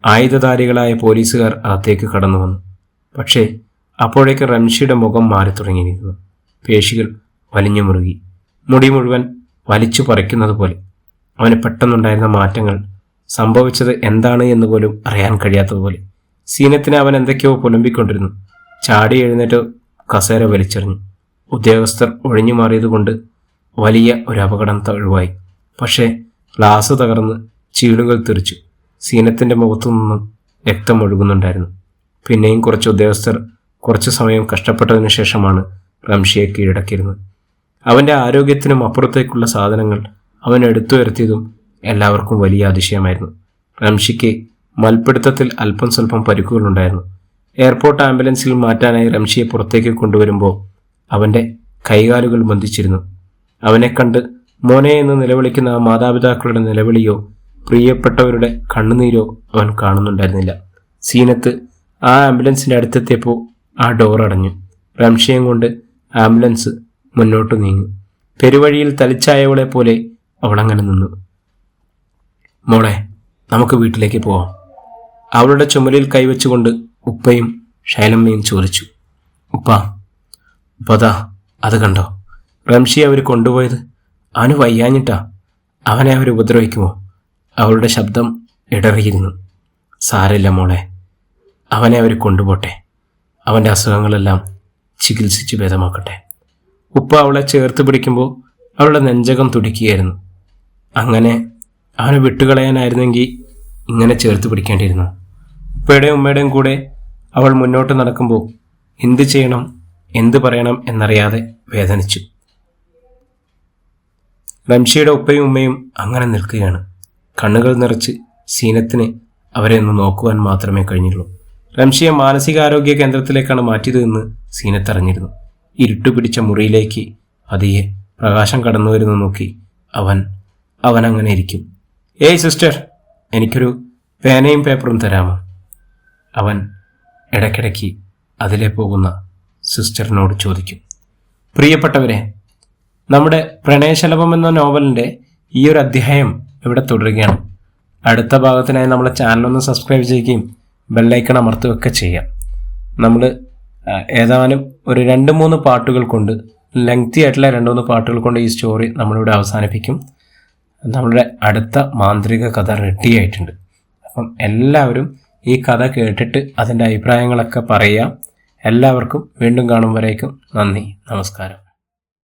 ആയുധധാരികളായ പോലീസുകാർ അകത്തേക്ക് കടന്നു വന്നു. പക്ഷേ അപ്പോഴേക്ക് റംഷിയുടെ മുഖം മാറി തുടങ്ങിയിരിക്കുന്നു. പേശികൾ വലിഞ്ഞു മുറുകി, മുടി മുഴുവൻ വലിച്ചു പറിക്കുന്നത് പോലെ. അവന് പെട്ടെന്നുണ്ടായിരുന്ന മാറ്റങ്ങൾ സംഭവിച്ചത് എന്താണ് എന്ന് പോലും അറിയാൻ കഴിയാത്തതുപോലെ. സീനത്തിനെ അവൻ എന്തൊക്കെയോ പുലമ്പിക്കൊണ്ടിരുന്നു. ചാടി എഴുന്നേറ്റ് കസേര വലിച്ചെറിഞ്ഞു. ഉദ്യോഗസ്ഥർ ഒഴിഞ്ഞു മാറിയതുകൊണ്ട് വലിയ ഒരു അപകടം ഒഴിവായി. പക്ഷേ ഗ്ലാസ് തകർന്ന് ചീളുകൾ തെറിച്ചു. സീനത്തിൻ്റെ മുഖത്തു നിന്നും രക്തം ഒഴുകുന്നുണ്ടായിരുന്നു. പിന്നെയും കുറച്ച് ഉദ്യോഗസ്ഥർ കുറച്ചു സമയം കഷ്ടപ്പെട്ടതിനു ശേഷമാണ് റംഷിയെ കീഴടക്കിയിരുന്നത്. അവൻ്റെ ആരോഗ്യത്തിനും അപ്പുറത്തേക്കുള്ള സാധനങ്ങൾ അവൻ എടുത്തുയർത്തിയതും എല്ലാവർക്കും വലിയ അതിശയമായിരുന്നു. റംഷിക്ക് മൽപ്പിടുത്തത്തിൽ അല്പം സ്വല്പം പരിക്കുകളുണ്ടായിരുന്നു. എയർപോർട്ട് ആംബുലൻസിൽ മാറ്റാനായി റംഷിയെ പുറത്തേക്ക് കൊണ്ടുവരുമ്പോൾ അവൻ്റെ കൈകാലുകൾ ബന്ധിച്ചിരുന്നു. അവനെ കണ്ട് മോനെ എന്ന് നിലവിളിക്കുന്ന ആ മാതാപിതാക്കളുടെ നിലവിളിയോ പ്രിയപ്പെട്ടവരുടെ കണ്ണുനീരോ അവൻ കാണുന്നുണ്ടായിരുന്നില്ല. സീനത്ത് ആ ആംബുലൻസിൻ്റെ അടുത്തെത്തിയപ്പോൾ ആ ഡോർ അടഞ്ഞു. റംഷിയം കൊണ്ട് ആംബുലൻസ് മുന്നോട്ട് നീങ്ങി. പെരുവഴിയിൽ തലിച്ചായവളെ പോലെ അവളങ്ങനെ നിന്നു. മോളെ, നമുക്ക് വീട്ടിലേക്ക് പോവാം. അവളുടെ ചുമലിൽ കൈവച്ചുകൊണ്ട് ഉപ്പയും ശൈലമ്മയും ചോദിച്ചു. ഉപ്പതാ അത് കണ്ടോ? റംഷി അവർ കൊണ്ടുപോയത്. അവന് വയ്യാഞ്ഞിട്ടാ. അവനെ അവർ ഉപദ്രവിക്കുമോ? അവളുടെ ശബ്ദം ഇടറിയിരുന്നു. സാരമില്ല മോളെ, അവനെ അവർ കൊണ്ടുപോട്ടെ. അവൻ്റെ അസുഖങ്ങളെല്ലാം ചികിത്സിച്ച് ഭേദമാക്കട്ടെ. ഉപ്പ അവളെ ചേർത്ത് പിടിക്കുമ്പോൾ അവളുടെ നെഞ്ചകം തുടിക്കുകയായിരുന്നു. അങ്ങനെ അവനെ വിട്ടുകളയാനായിരുന്നെങ്കിൽ ഇങ്ങനെ ചേർത്ത് പിടിക്കേണ്ടിയിരുന്നു. ഉപ്പയുടെയും ഉമ്മയുടെയും കൂടെ അവൾ മുന്നോട്ട് നടക്കുമ്പോൾ എന്ത് ചെയ്യണം, എന്ത് പറയണം എന്നറിയാതെ വേദനിച്ചു. റംഷിയുടെ ഉപ്പയും ഉമ്മയും അങ്ങനെ നിൽക്കുകയാണ്. കണ്ണുകൾ നിറച്ച് സീനത്തിന് അവരെ ഒന്ന് നോക്കുവാൻ മാത്രമേ കഴിഞ്ഞുള്ളൂ. റംഷിയെ മാനസികാരോഗ്യ കേന്ദ്രത്തിലേക്കാണ് മാറ്റിയതെന്ന് സീനത്ത് അറിഞ്ഞിരുന്നു. ഇരുട്ടു പിടിച്ച മുറിയിലേക്ക് പതിയെ പ്രകാശം കടന്നു വരുന്നു നോക്കി അവൻ അങ്ങനെ ഇരിക്കും. ഏയ് സിസ്റ്റർ, എനിക്കൊരു പേനയും പേപ്പറും തരാമോ? അവൻ ഇടയ്ക്കിടയ്ക്ക് അതിലെ പോകുന്ന സിസ്റ്ററിനോട് ചോദിക്കും. പ്രിയപ്പെട്ടവരെ, നമ്മുടെ പ്രണയശലഭം എന്ന നോവലിൻ്റെ ഈ ഒരു അധ്യായം ഇവിടെ തുടരുകയാണ്. അടുത്ത ഭാഗത്തിനായി നമ്മളെ ചാനലൊന്ന് സബ്സ്ക്രൈബ് ചെയ്യുകയും ബെല്ലൈക്കൺ അമർത്തുകയൊക്കെ ചെയ്യാം. നമ്മൾ ഏതാനും ഒരു 2-3 പാട്ടുകൾ കൊണ്ട്, ലെങ്തി ആയിട്ടുള്ള 2-3 പാട്ടുകൾ കൊണ്ട് ഈ സ്റ്റോറി നമ്മളിവിടെ അവസാനിപ്പിക്കും. നമ്മളുടെ അടുത്ത മാന്ത്രിക കഥ റെഡി ആയിട്ടുണ്ട്. അപ്പം എല്ലാവരും ഈ കഥ കേട്ടിട്ട് അതിൻ്റെ അഭിപ്രായങ്ങളൊക്കെ പറയുക. എല്ലാവർക്കും വീണ്ടും കാണുമ്പോഴേക്കും നന്ദി, നമസ്കാരം.